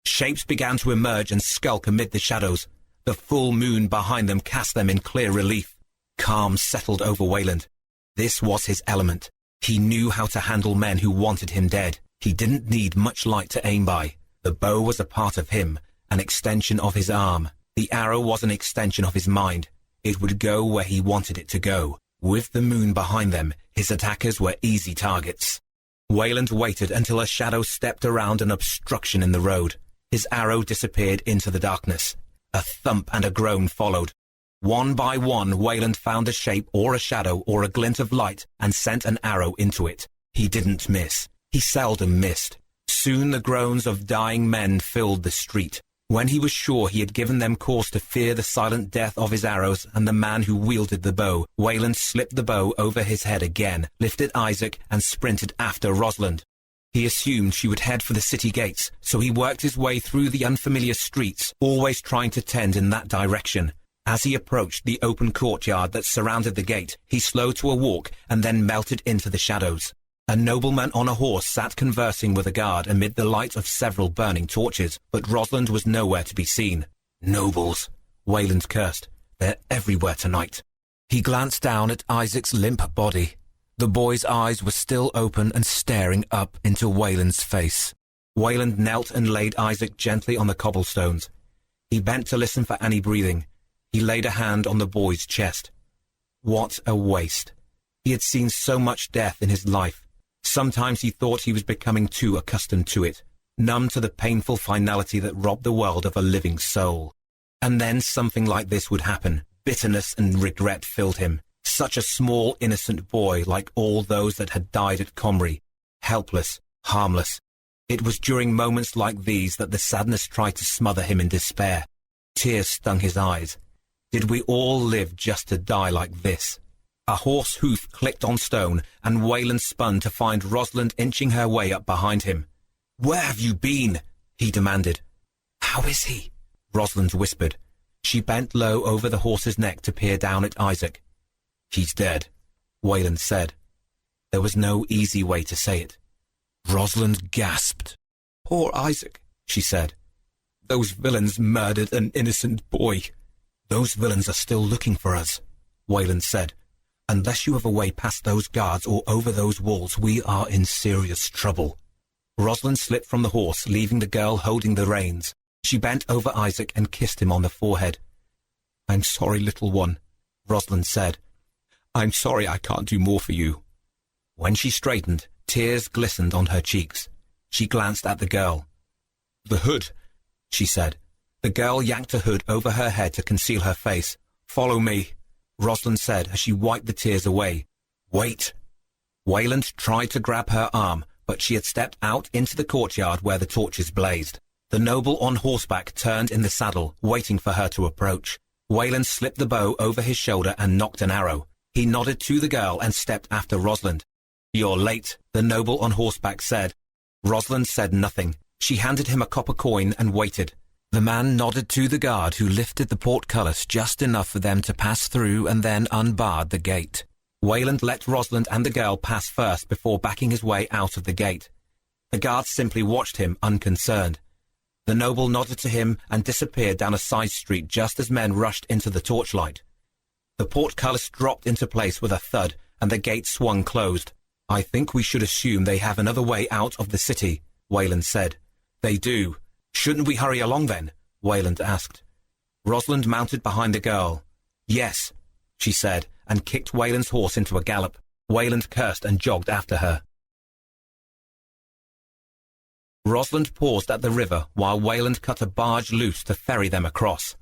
Shapes began to emerge and skulk amid the shadows. The full moon behind them cast them in clear relief. Calm settled over Weyland. This was his element. He knew how to handle men who wanted him dead. He didn't need much light to aim by. The bow was a part of him, an extension of his arm. The arrow was an extension of his mind. It would go where he wanted it to go. With the moon behind them, his attackers were easy targets. Weyland waited until a shadow stepped around an obstruction in the road. His arrow disappeared into the darkness. A thump and a groan followed. One by one, Weyland found a shape or a shadow or a glint of light and sent an arrow into it. He didn't miss. He seldom missed. Soon the groans of dying men filled the street. When he was sure he had given them cause to fear the silent death of his arrows and the man who wielded the bow, Weyland slipped the bow over his head again, lifted Isaac, and sprinted after Rosalind. He assumed she would head for the city gates, so he worked his way through the unfamiliar streets, always trying to tend in that direction. As he approached the open courtyard that surrounded the gate, he slowed to a walk and then melted into the shadows. A nobleman on a horse sat conversing with a guard amid the light of several burning torches, but Rosalind was nowhere to be seen. "Nobles," Weyland cursed. "They're everywhere tonight." He glanced down at Isaac's limp body. The boy's eyes were still open and staring up into Weyland's face. Weyland knelt and laid Isaac gently on the cobblestones. He bent to listen for any breathing. He laid a hand on the boy's chest. What a waste. He had seen so much death in his life. Sometimes he thought he was becoming too accustomed to it, numb to the painful finality that robbed the world of a living soul. And then something like this would happen. Bitterness and regret filled him. Such a small, innocent boy, like all those that had died at Comrie, helpless, harmless. It was during moments like these that the sadness tried to smother him in despair. Tears stung his eyes. Did we all live just to die like this? A horse hoof clicked on stone, and Weyland spun to find Rosalind inching her way up behind him. "Where have you been?" he demanded. "How is he?" Rosalind whispered. She bent low over the horse's neck to peer down at Isaac. "He's dead," Weyland said. There was no easy way to say it. Rosalind gasped. "Poor Isaac," she said. "Those villains murdered an innocent boy." "Those villains are still looking for us," Weyland said. "Unless you have a way past those guards or over those walls, we are in serious trouble." Rosalind slipped from the horse, leaving the girl holding the reins. She bent over Isaac and kissed him on the forehead. "I'm sorry, little one," Rosalind said. "I'm sorry I can't do more for you." When she straightened, tears glistened on her cheeks. She glanced at the girl. "The hood," she said. The girl yanked a hood over her head to conceal her face. "Follow me," Rosalind said as she wiped the tears away. "Wait." Weyland tried to grab her arm, but she had stepped out into the courtyard where the torches blazed. The noble on horseback turned in the saddle, waiting for her to approach. Weyland slipped the bow over his shoulder and nocked an arrow. He nodded to the girl and stepped after Rosalind. "You're late," the noble on horseback said. Rosalind said nothing. She handed him a copper coin and waited. The man nodded to the guard, who lifted the portcullis just enough for them to pass through and then unbarred the gate. Weyland let Rosalind and the girl pass first before backing his way out of the gate. The guard simply watched him, unconcerned. The noble nodded to him and disappeared down a side street just as men rushed into the torchlight. The portcullis dropped into place with a thud, and the gate swung closed. "I think we should assume they have another way out of the city," Weyland said. "They do. Shouldn't we hurry along then?" Weyland asked. Rosalind mounted behind the girl. "Yes," she said, and kicked Weyland's horse into a gallop. Weyland cursed and jogged after her. Rosalind paused at the river while Weyland cut a barge loose to ferry them across.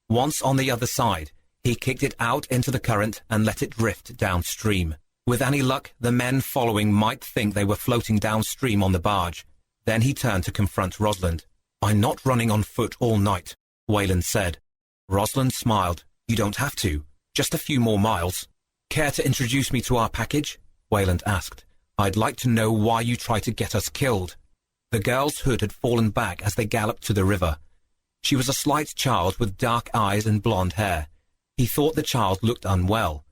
Once on the other side, he kicked it out into the current and let it drift downstream. With any luck, the men following might think they were floating downstream on the barge. Then he turned to confront Rosalind. "I'm not running on foot all night," Weyland said. Rosalind smiled. "You don't have to. Just a few more miles." "Care to introduce me to our package?" Weyland asked. "I'd like to know why you tried to get us killed." The girl's hood had fallen back as they galloped to the river. She was a slight child with dark eyes and blonde hair. He thought the child looked unwell.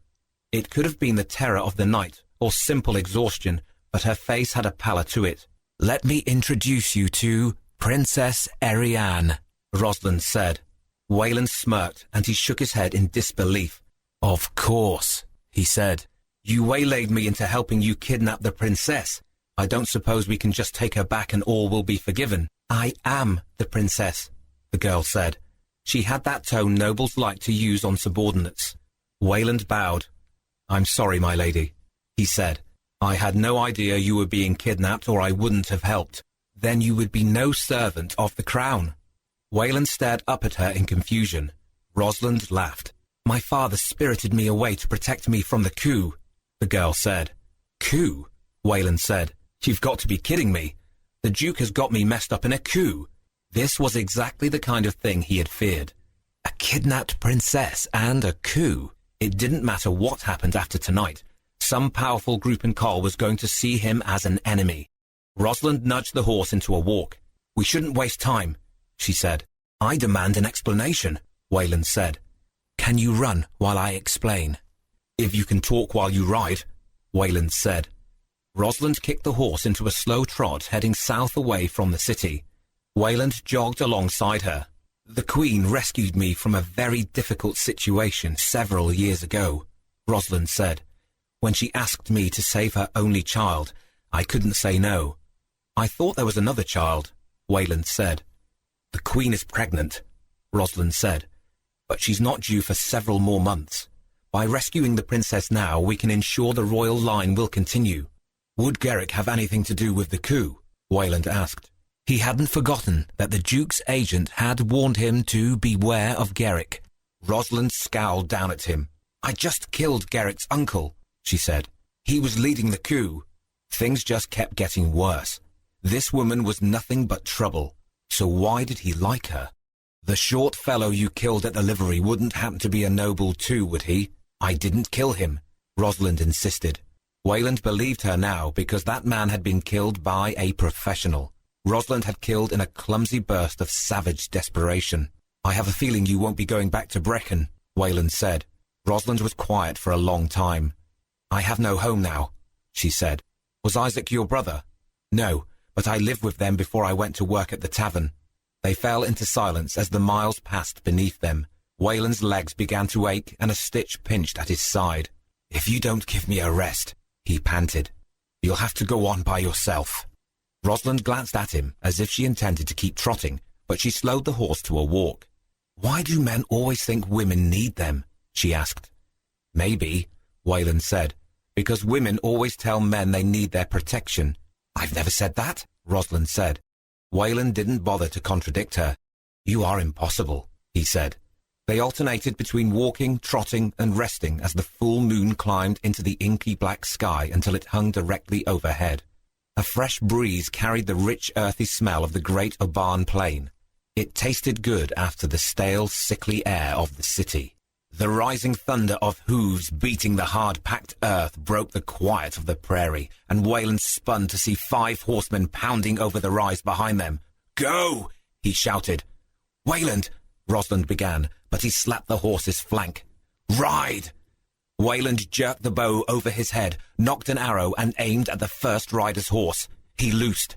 It could have been the terror of the night or simple exhaustion, but her face had a pallor to it. "Let me introduce you to Princess Ariane," Rosalind said. Weyland smirked, and he shook his head in disbelief. "Of course," he said. "You waylaid me into helping you kidnap the princess. I don't suppose we can just take her back and all will be forgiven." "I am the princess," the girl said. She had that tone nobles like to use on subordinates. Weyland bowed. "I'm sorry, my lady," he said. "I had no idea you were being kidnapped, or I wouldn't have helped." "Then you would be no servant of the crown." Weyland stared up at her in confusion. Rosalind laughed. "My father spirited me away to protect me from the coup," the girl said. "Coup?" Weyland said. "You've got to be kidding me. The Duke has got me messed up in a coup." This was exactly the kind of thing he had feared. A kidnapped princess and a coup. It didn't matter what happened after tonight. Some powerful group in Col was going to see him as an enemy. Rosalind nudged the horse into a walk. "We shouldn't waste time," she said. "I demand an explanation," Weyland said. "Can you run while I explain?" "If you can talk while you ride," Weyland said. Rosalind kicked the horse into a slow trot heading south away from the city. Weyland jogged alongside her. "The Queen rescued me from a very difficult situation several years ago," Rosalind said. "When she asked me to save her only child, I couldn't say no." "I thought there was another child," Weyland said. "The Queen is pregnant," Rosalind said, "but she's not due for several more months. By rescuing the princess now, we can ensure the royal line will continue." "Would Garrick have anything to do with the coup?" Weyland asked. He hadn't forgotten that the Duke's agent had warned him to beware of Garrick. Rosalind scowled down at him. "I just killed Garrick's uncle," she said. "He was leading the coup." Things just kept getting worse. This woman was nothing but trouble. So why did he like her? "The short fellow you killed at the livery wouldn't happen to be a noble too, would he?" "I didn't kill him," Rosalind insisted. Weyland believed her now because that man had been killed by a professional. Rosalind had killed in a clumsy burst of savage desperation. "I have a feeling you won't be going back to Brecon," Weyland said. Rosalind was quiet for a long time. "I have no home now," she said. "Was Isaac your brother?" "No, but I lived with them before I went to work at the tavern." They fell into silence as the miles passed beneath them. Weyland's legs began to ache and a stitch pinched at his side. "If you don't give me a rest," he panted, "you'll have to go on by yourself." Rosalind glanced at him as if she intended to keep trotting, but she slowed the horse to a walk. "Why do men always think women need them?" she asked. "Maybe," Weyland said, "because women always tell men they need their protection." "I've never said that," Rosalind said. Weyland didn't bother to contradict her. "You are impossible," he said. They alternated between walking, trotting, and resting as the full moon climbed into the inky black sky until it hung directly overhead. A fresh breeze carried the rich earthy smell of the great Oban plain. It tasted good after the stale, sickly air of the city. The rising thunder of hooves beating the hard-packed earth broke the quiet of the prairie, and Weyland spun to see 5 horsemen pounding over the rise behind them. "Go!" he shouted. "Weyland," Rosalind began, but he slapped the horse's flank. "Ride!" Weyland jerked the bow over his head, knocked an arrow, and aimed at the first rider's horse. He loosed.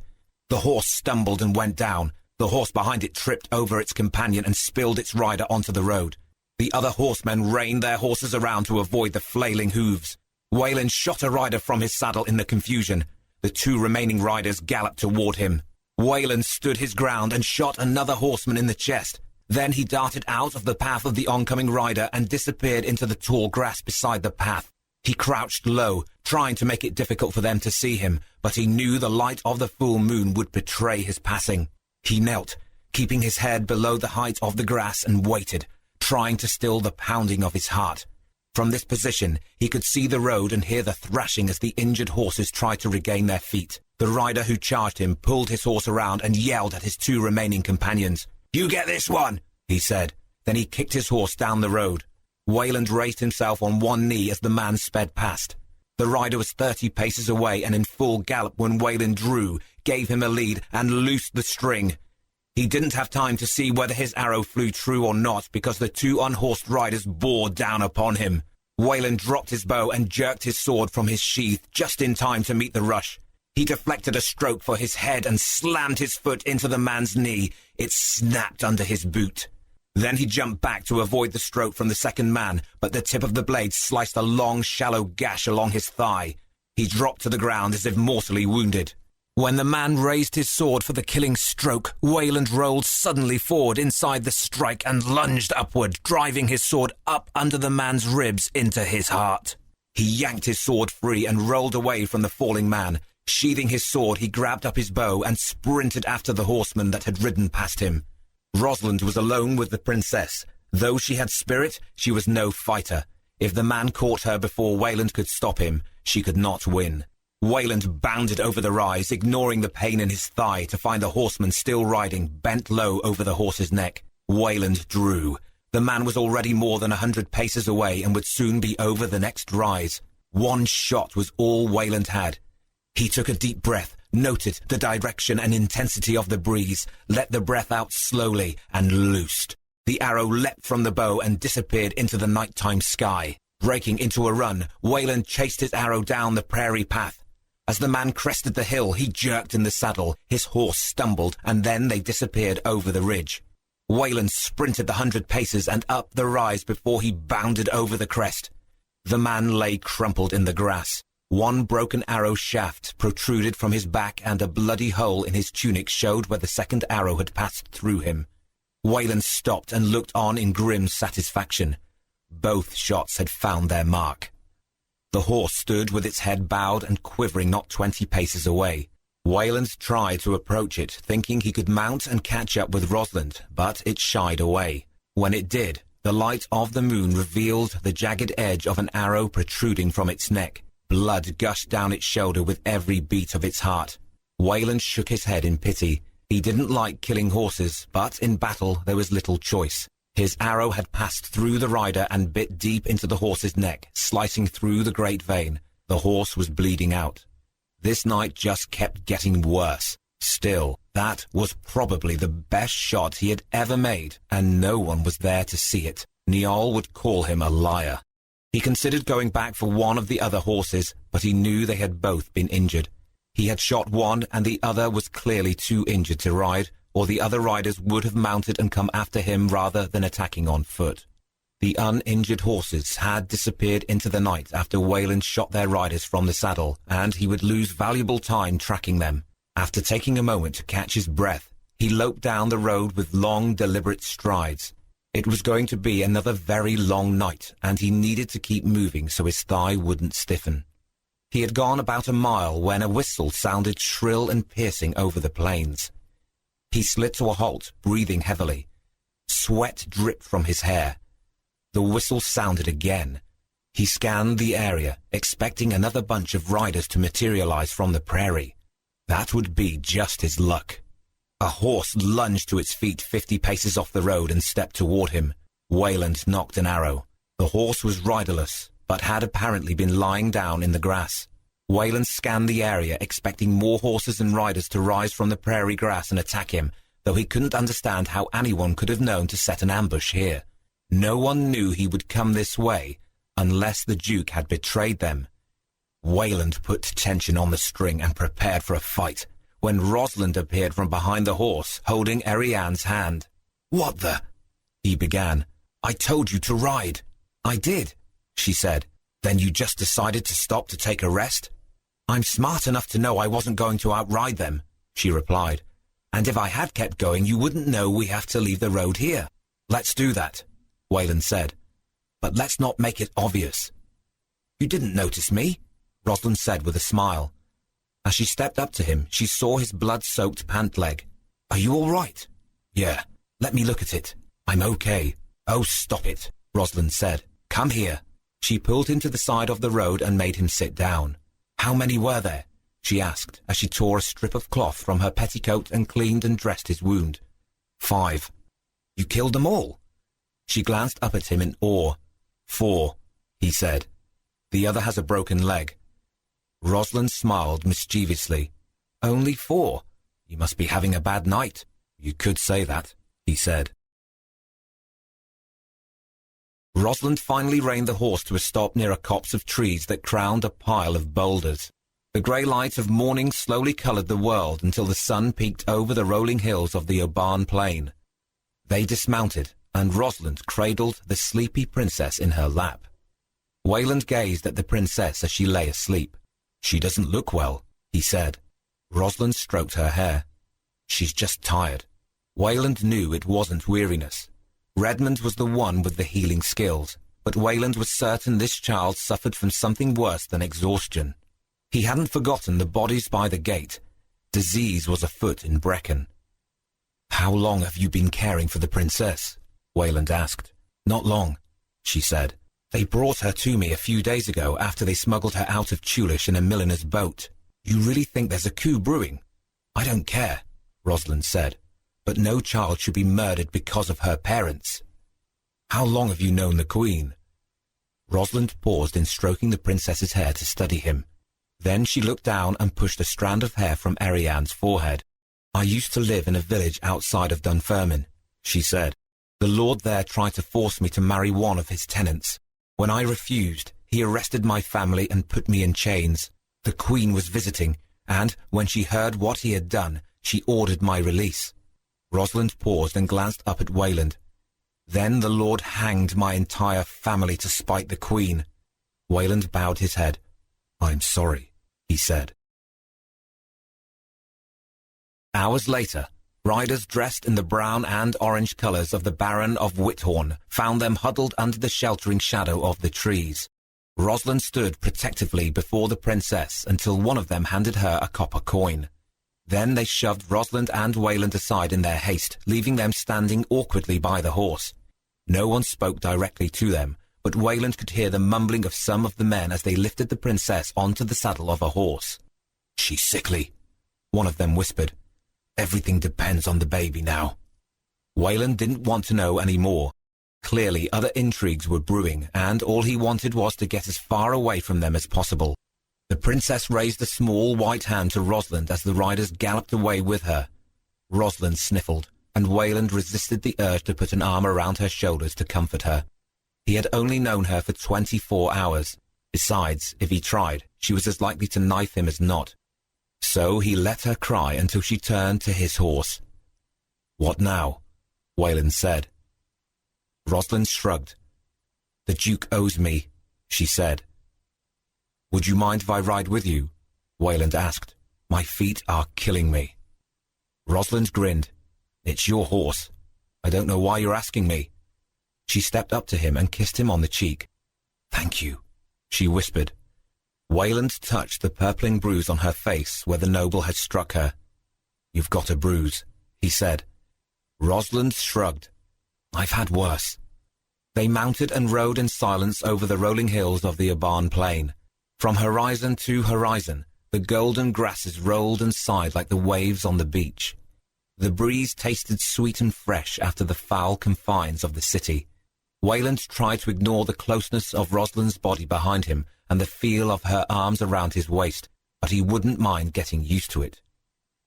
The horse stumbled and went down. The horse behind it tripped over its companion and spilled its rider onto the road. The other horsemen reined their horses around to avoid the flailing hooves. Weyland shot a rider from his saddle in the confusion. The 2 remaining riders galloped toward him. Weyland stood his ground and shot another horseman in the chest. Then he darted out of the path of the oncoming rider and disappeared into the tall grass beside the path. He crouched low, trying to make it difficult for them to see him, but he knew the light of the full moon would betray his passing. He knelt, keeping his head below the height of the grass, and waited, trying to still the pounding of his heart. From this position, he could see the road and hear the thrashing as the injured horses tried to regain their feet. The rider who charged him pulled his horse around and yelled at his 2 remaining companions. "You get this one," he said. Then he kicked his horse down the road. Weyland raised himself on one knee as the man sped past. The rider was 30 paces away and in full gallop when Weyland drew, gave him a lead, and loosed the string. He didn't have time to see whether his arrow flew true or not because the 2 unhorsed riders bore down upon him. Weyland dropped his bow and jerked his sword from his sheath just in time to meet the rush. He deflected a stroke for his head and slammed his foot into the man's knee. It snapped under his boot. Then he jumped back to avoid the stroke from the second man, but the tip of the blade sliced a long, shallow gash along his thigh. He dropped to the ground as if mortally wounded. When the man raised his sword for the killing stroke, Weyland rolled suddenly forward inside the strike and lunged upward, driving his sword up under the man's ribs into his heart. He yanked his sword free and rolled away from the falling man. Sheathing his sword, he grabbed up his bow and sprinted after the horseman that had ridden past him. Rosalind was alone with the princess. Though she had spirit, she was no fighter. If the man caught her before Weyland could stop him, she could not win. Weyland bounded over the rise, ignoring the pain in his thigh, to find the horseman still riding, bent low over the horse's neck. Weyland drew. The man was already more than 100 paces away and would soon be over the next rise. One shot was all Weyland had. He took a deep breath, noted the direction and intensity of the breeze, let the breath out slowly, and loosed. The arrow leapt from the bow and disappeared into the nighttime sky. Breaking into a run, Weyland chased his arrow down the prairie path. As the man crested the hill, he jerked in the saddle. His horse stumbled, and then they disappeared over the ridge. Weyland sprinted the 100 paces and up the rise before he bounded over the crest. The man lay crumpled in the grass. One broken arrow shaft protruded from his back, and a bloody hole in his tunic showed where the second arrow had passed through him. Weyland stopped and looked on in grim satisfaction. Both shots had found their mark. The horse stood with its head bowed and quivering not 20 paces away. Weyland tried to approach it, thinking he could mount and catch up with Rosalind, but it shied away. When it did, The light of the moon revealed the jagged edge of an arrow protruding from its neck. Blood gushed down its shoulder with every beat of its heart. Weyland shook his head in pity. He didn't like killing horses, but in battle there was little choice. His arrow had passed through the rider and bit deep into the horse's neck, slicing through the great vein. The horse was bleeding out. This night just kept getting worse. Still, that was probably the best shot he had ever made, and no one was there to see it. Niall would call him a liar. He considered going back for one of the other horses, but he knew they had both been injured. He had shot one, and the other was clearly too injured to ride, or the other riders would have mounted and come after him rather than attacking on foot. The uninjured horses had disappeared into the night after Weyland shot their riders from the saddle, and he would lose valuable time tracking them. After taking a moment to catch his breath, he loped down the road with long, deliberate strides. It was going to be another very long night, and he needed to keep moving so his thigh wouldn't stiffen. He had gone about a mile when a whistle sounded shrill and piercing over the plains. He slid to a halt, breathing heavily. Sweat dripped from his hair. The whistle sounded again. He scanned the area, expecting another bunch of riders to materialize from the prairie. That would be just his luck. A horse lunged to its feet 50 paces off the road and stepped toward him. Weyland knocked an arrow. The horse was riderless, but had apparently been lying down in the grass. Weyland scanned the area, expecting more horses and riders to rise from the prairie grass and attack him, though he couldn't understand how anyone could have known to set an ambush here. No one knew he would come this way, unless the Duke had betrayed them. Weyland put tension on the string and prepared for a fight, when Rosalind appeared from behind the horse, holding Ariane's hand. "What the—" he began. "I told you to ride." "I did," she said. "Then you just decided to stop to take a rest?" "I'm smart enough to know I wasn't going to outride them," she replied. "And if I had kept going, you wouldn't know we have to leave the road here." "Let's do that," Weyland said. "But let's not make it obvious." "You didn't notice me," Rosalind said with a smile. As she stepped up to him, she saw his blood-soaked pant leg. "Are you all right?" "Yeah. Let me look at it." "I'm okay." "Oh, stop it," Rosalind said. "Come here." She pulled him to the side of the road and made him sit down. "How many were there?" she asked, as she tore a strip of cloth from her petticoat and cleaned and dressed his wound. 5. "You killed them all?" She glanced up at him in awe. 4, he said. "The other has a broken leg." Rosalind smiled mischievously. "Only 4? You must be having a bad night." "You could say that," he said. Rosalind finally reined the horse to a stop near a copse of trees that crowned a pile of boulders. The grey light of morning slowly coloured the world until the sun peeked over the rolling hills of the Oban plain. They dismounted, and Rosalind cradled the sleepy princess in her lap. Weyland gazed at the princess as she lay asleep. "She doesn't look well," he said. Rosalind stroked her hair. "She's just tired." Weyland knew it wasn't weariness. Redmond was the one with the healing skills, but Weyland was certain this child suffered from something worse than exhaustion. He hadn't forgotten the bodies by the gate. Disease was afoot in Brecon. "How long have you been caring for the princess?" Weyland asked. "Not long," she said. "They brought her to me a few days ago after they smuggled her out of Tulish in a milliner's boat." "You really think there's a coup brewing?" "I don't care," Rosalind said. "But no child should be murdered because of her parents." "How long have you known the Queen?" Rosalind paused in stroking the princess's hair to study him. Then she looked down and pushed a strand of hair from Ariane's forehead. "I used to live in a village outside of Dunfermline," she said. "The lord there tried to force me to marry one of his tenants. When I refused, he arrested my family and put me in chains. The Queen was visiting, and when she heard what he had done, she ordered my release." Rosalind paused and glanced up at Weyland. "Then the lord hanged my entire family to spite the Queen." Weyland bowed his head. "I'm sorry," he said. Hours later, riders dressed in the brown and orange colours of the Baron of Whithorn found them huddled under the sheltering shadow of the trees. Rosalind stood protectively before the princess until one of them handed her a copper coin. Then they shoved Rosalind and Weyland aside in their haste, leaving them standing awkwardly by the horse. No one spoke directly to them, but Weyland could hear the mumbling of some of the men as they lifted the princess onto the saddle of a horse. "She's sickly," one of them whispered. "Everything depends on the baby now." Weyland didn't want to know any more. Clearly, other intrigues were brewing, and all he wanted was to get as far away from them as possible. The princess raised a small white hand to Rosalind as the riders galloped away with her. Rosalind sniffled, and Weyland resisted the urge to put an arm around her shoulders to comfort her. He had only known her for 24 hours. Besides, if he tried, she was as likely to knife him as not. So he let her cry until she turned to his horse. "What now?" Weyland said. Rosalind shrugged. "The Duke owes me," she said. "Would you mind if I ride with you?" Weyland asked. "My feet are killing me." Rosalind grinned. "It's your horse. I don't know why you're asking me." She stepped up to him and kissed him on the cheek. "Thank you," she whispered. Weyland touched the purpling bruise on her face where the noble had struck her. "You've got a bruise," he said. Rosalind shrugged. "I've had worse." They mounted and rode in silence over the rolling hills of the Aban plain. From horizon to horizon, the golden grasses rolled and sighed like the waves on the beach. The breeze tasted sweet and fresh after the foul confines of the city. Weyland tried to ignore the closeness of Rosalind's body behind him and the feel of her arms around his waist, but he wouldn't mind getting used to it.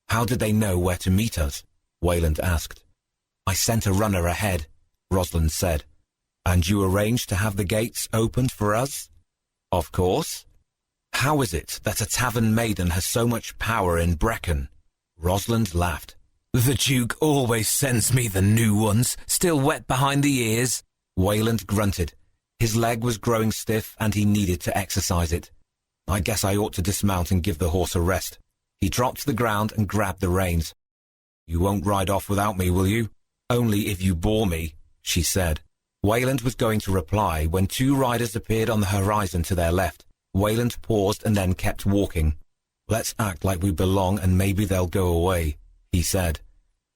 "How did they know where to meet us?" Weyland asked. "I sent a runner ahead," Rosalind said. "And you arranged to have the gates opened for us?" "Of course." "How is it that a tavern maiden has so much power in Brecon?" Rosalind laughed. "The Duke always sends me the new ones, still wet behind the ears." Weyland grunted. His leg was growing stiff and he needed to exercise it. "I guess I ought to dismount and give the horse a rest." He dropped to the ground and grabbed the reins. "You won't ride off without me, will you?" "Only if you bore me," she said. Weyland was going to reply when two riders appeared on the horizon to their left. Weyland paused and then kept walking. "Let's act like we belong and maybe they'll go away," he said.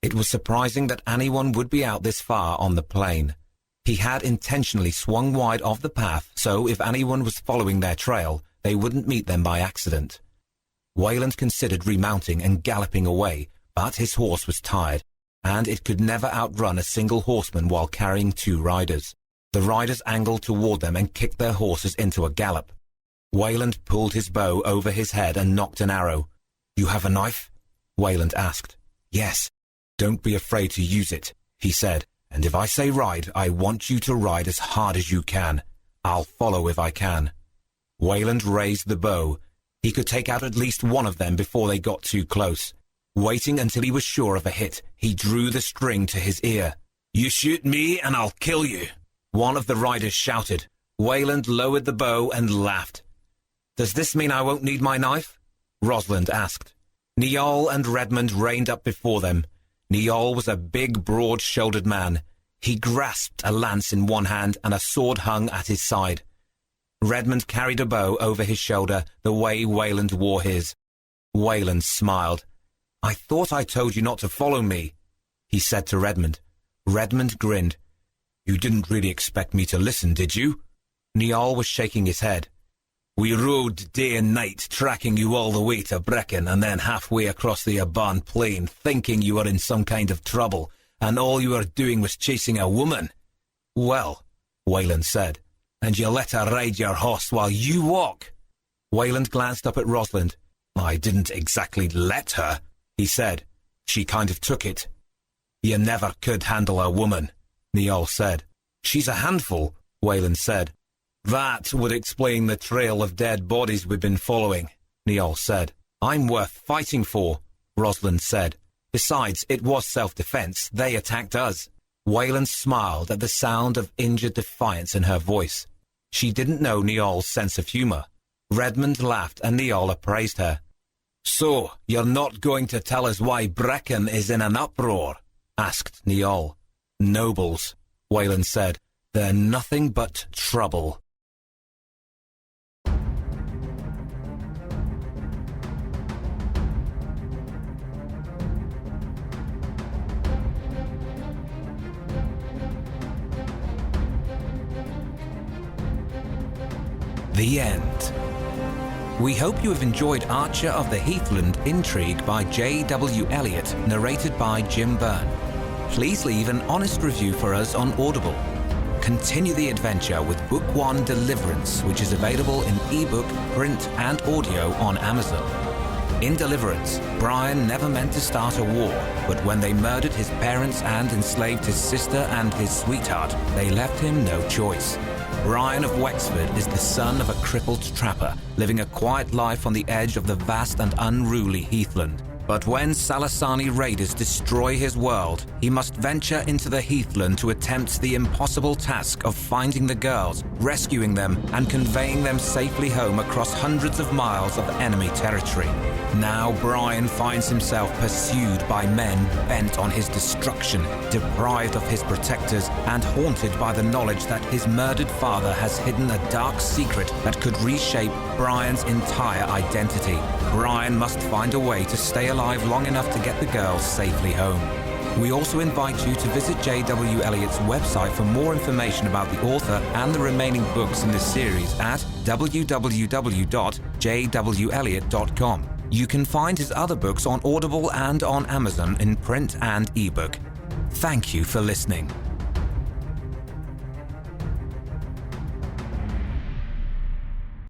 It was surprising that anyone would be out this far on the plain. He had intentionally swung wide off the path, so if anyone was following their trail, they wouldn't meet them by accident. Weyland considered remounting and galloping away, but his horse was tired, and it could never outrun a single horseman while carrying two riders. The riders angled toward them and kicked their horses into a gallop. Weyland pulled his bow over his head and nocked an arrow. "You have a knife?" Weyland asked. "Yes." "Don't be afraid to use it," he said. "And if I say ride, I want you to ride as hard as you can. I'll follow if I can." Weyland raised the bow. He could take out at least one of them before they got too close. Waiting until he was sure of a hit, he drew the string to his ear. "You shoot me and I'll kill you," one of the riders shouted. Weyland lowered the bow and laughed. "Does this mean I won't need my knife?" Rosalind asked. Niall and Redmond reined up before them. Niall was a big, broad-shouldered man. He grasped a lance in one hand and a sword hung at his side. Redmond carried a bow over his shoulder the way Weyland wore his. Weyland smiled. "I thought I told you not to follow me," he said to Redmond. Redmond grinned. "You didn't really expect me to listen, did you?" Niall was shaking his head. "We rode day and night, tracking you all the way to Brecon and then halfway across the Aban plain, thinking you were in some kind of trouble, and all you were doing was chasing a woman." "Well," Weyland said, "and you let her ride your horse while you walk." Weyland glanced up at Rosalind. "I didn't exactly let her," he said. "She kind of took it." "You never could handle a woman," Niall said. "She's a handful," Weyland said. "That would explain the trail of dead bodies we've been following," Niall said. "I'm worth fighting for," Rosalind said. "Besides, it was self-defense. They attacked us." Weyland smiled at the sound of injured defiance in her voice. She didn't know Niall's sense of humor. Redmond laughed and Niall appraised her. "So, you're not going to tell us why Brecon is in an uproar?" asked Niall. "Nobles," Weyland said. "They're nothing but trouble." The end. We hope you have enjoyed Archer of the Heathland Intrigue by J.W. Elliot, narrated by Jim Byrne. Please leave an honest review for us on Audible. Continue the adventure with Book 1 Deliverance, which is available in ebook, print and audio on Amazon. In Deliverance, Brian never meant to start a war, but when they murdered his parents and enslaved his sister and his sweetheart, they left him no choice. Brian of Wexford is the son of a crippled trapper, living a quiet life on the edge of the vast and unruly Heathland. But when Salasani raiders destroy his world, he must venture into the Heathland to attempt the impossible task of finding the girls, rescuing them, and conveying them safely home across hundreds of miles of enemy territory. Now Brian finds himself pursued by men bent on his destruction, deprived of his protectors, and haunted by the knowledge that his murdered father has hidden a dark secret that could reshape Brian's entire identity. Brian must find a way to stay alive long enough to get the girls safely home. We also invite you to visit J.W. Elliott's website for more information about the author and the remaining books in this series at www.jwelliott.com. You can find his other books on Audible and on Amazon in print and ebook. Thank you for listening.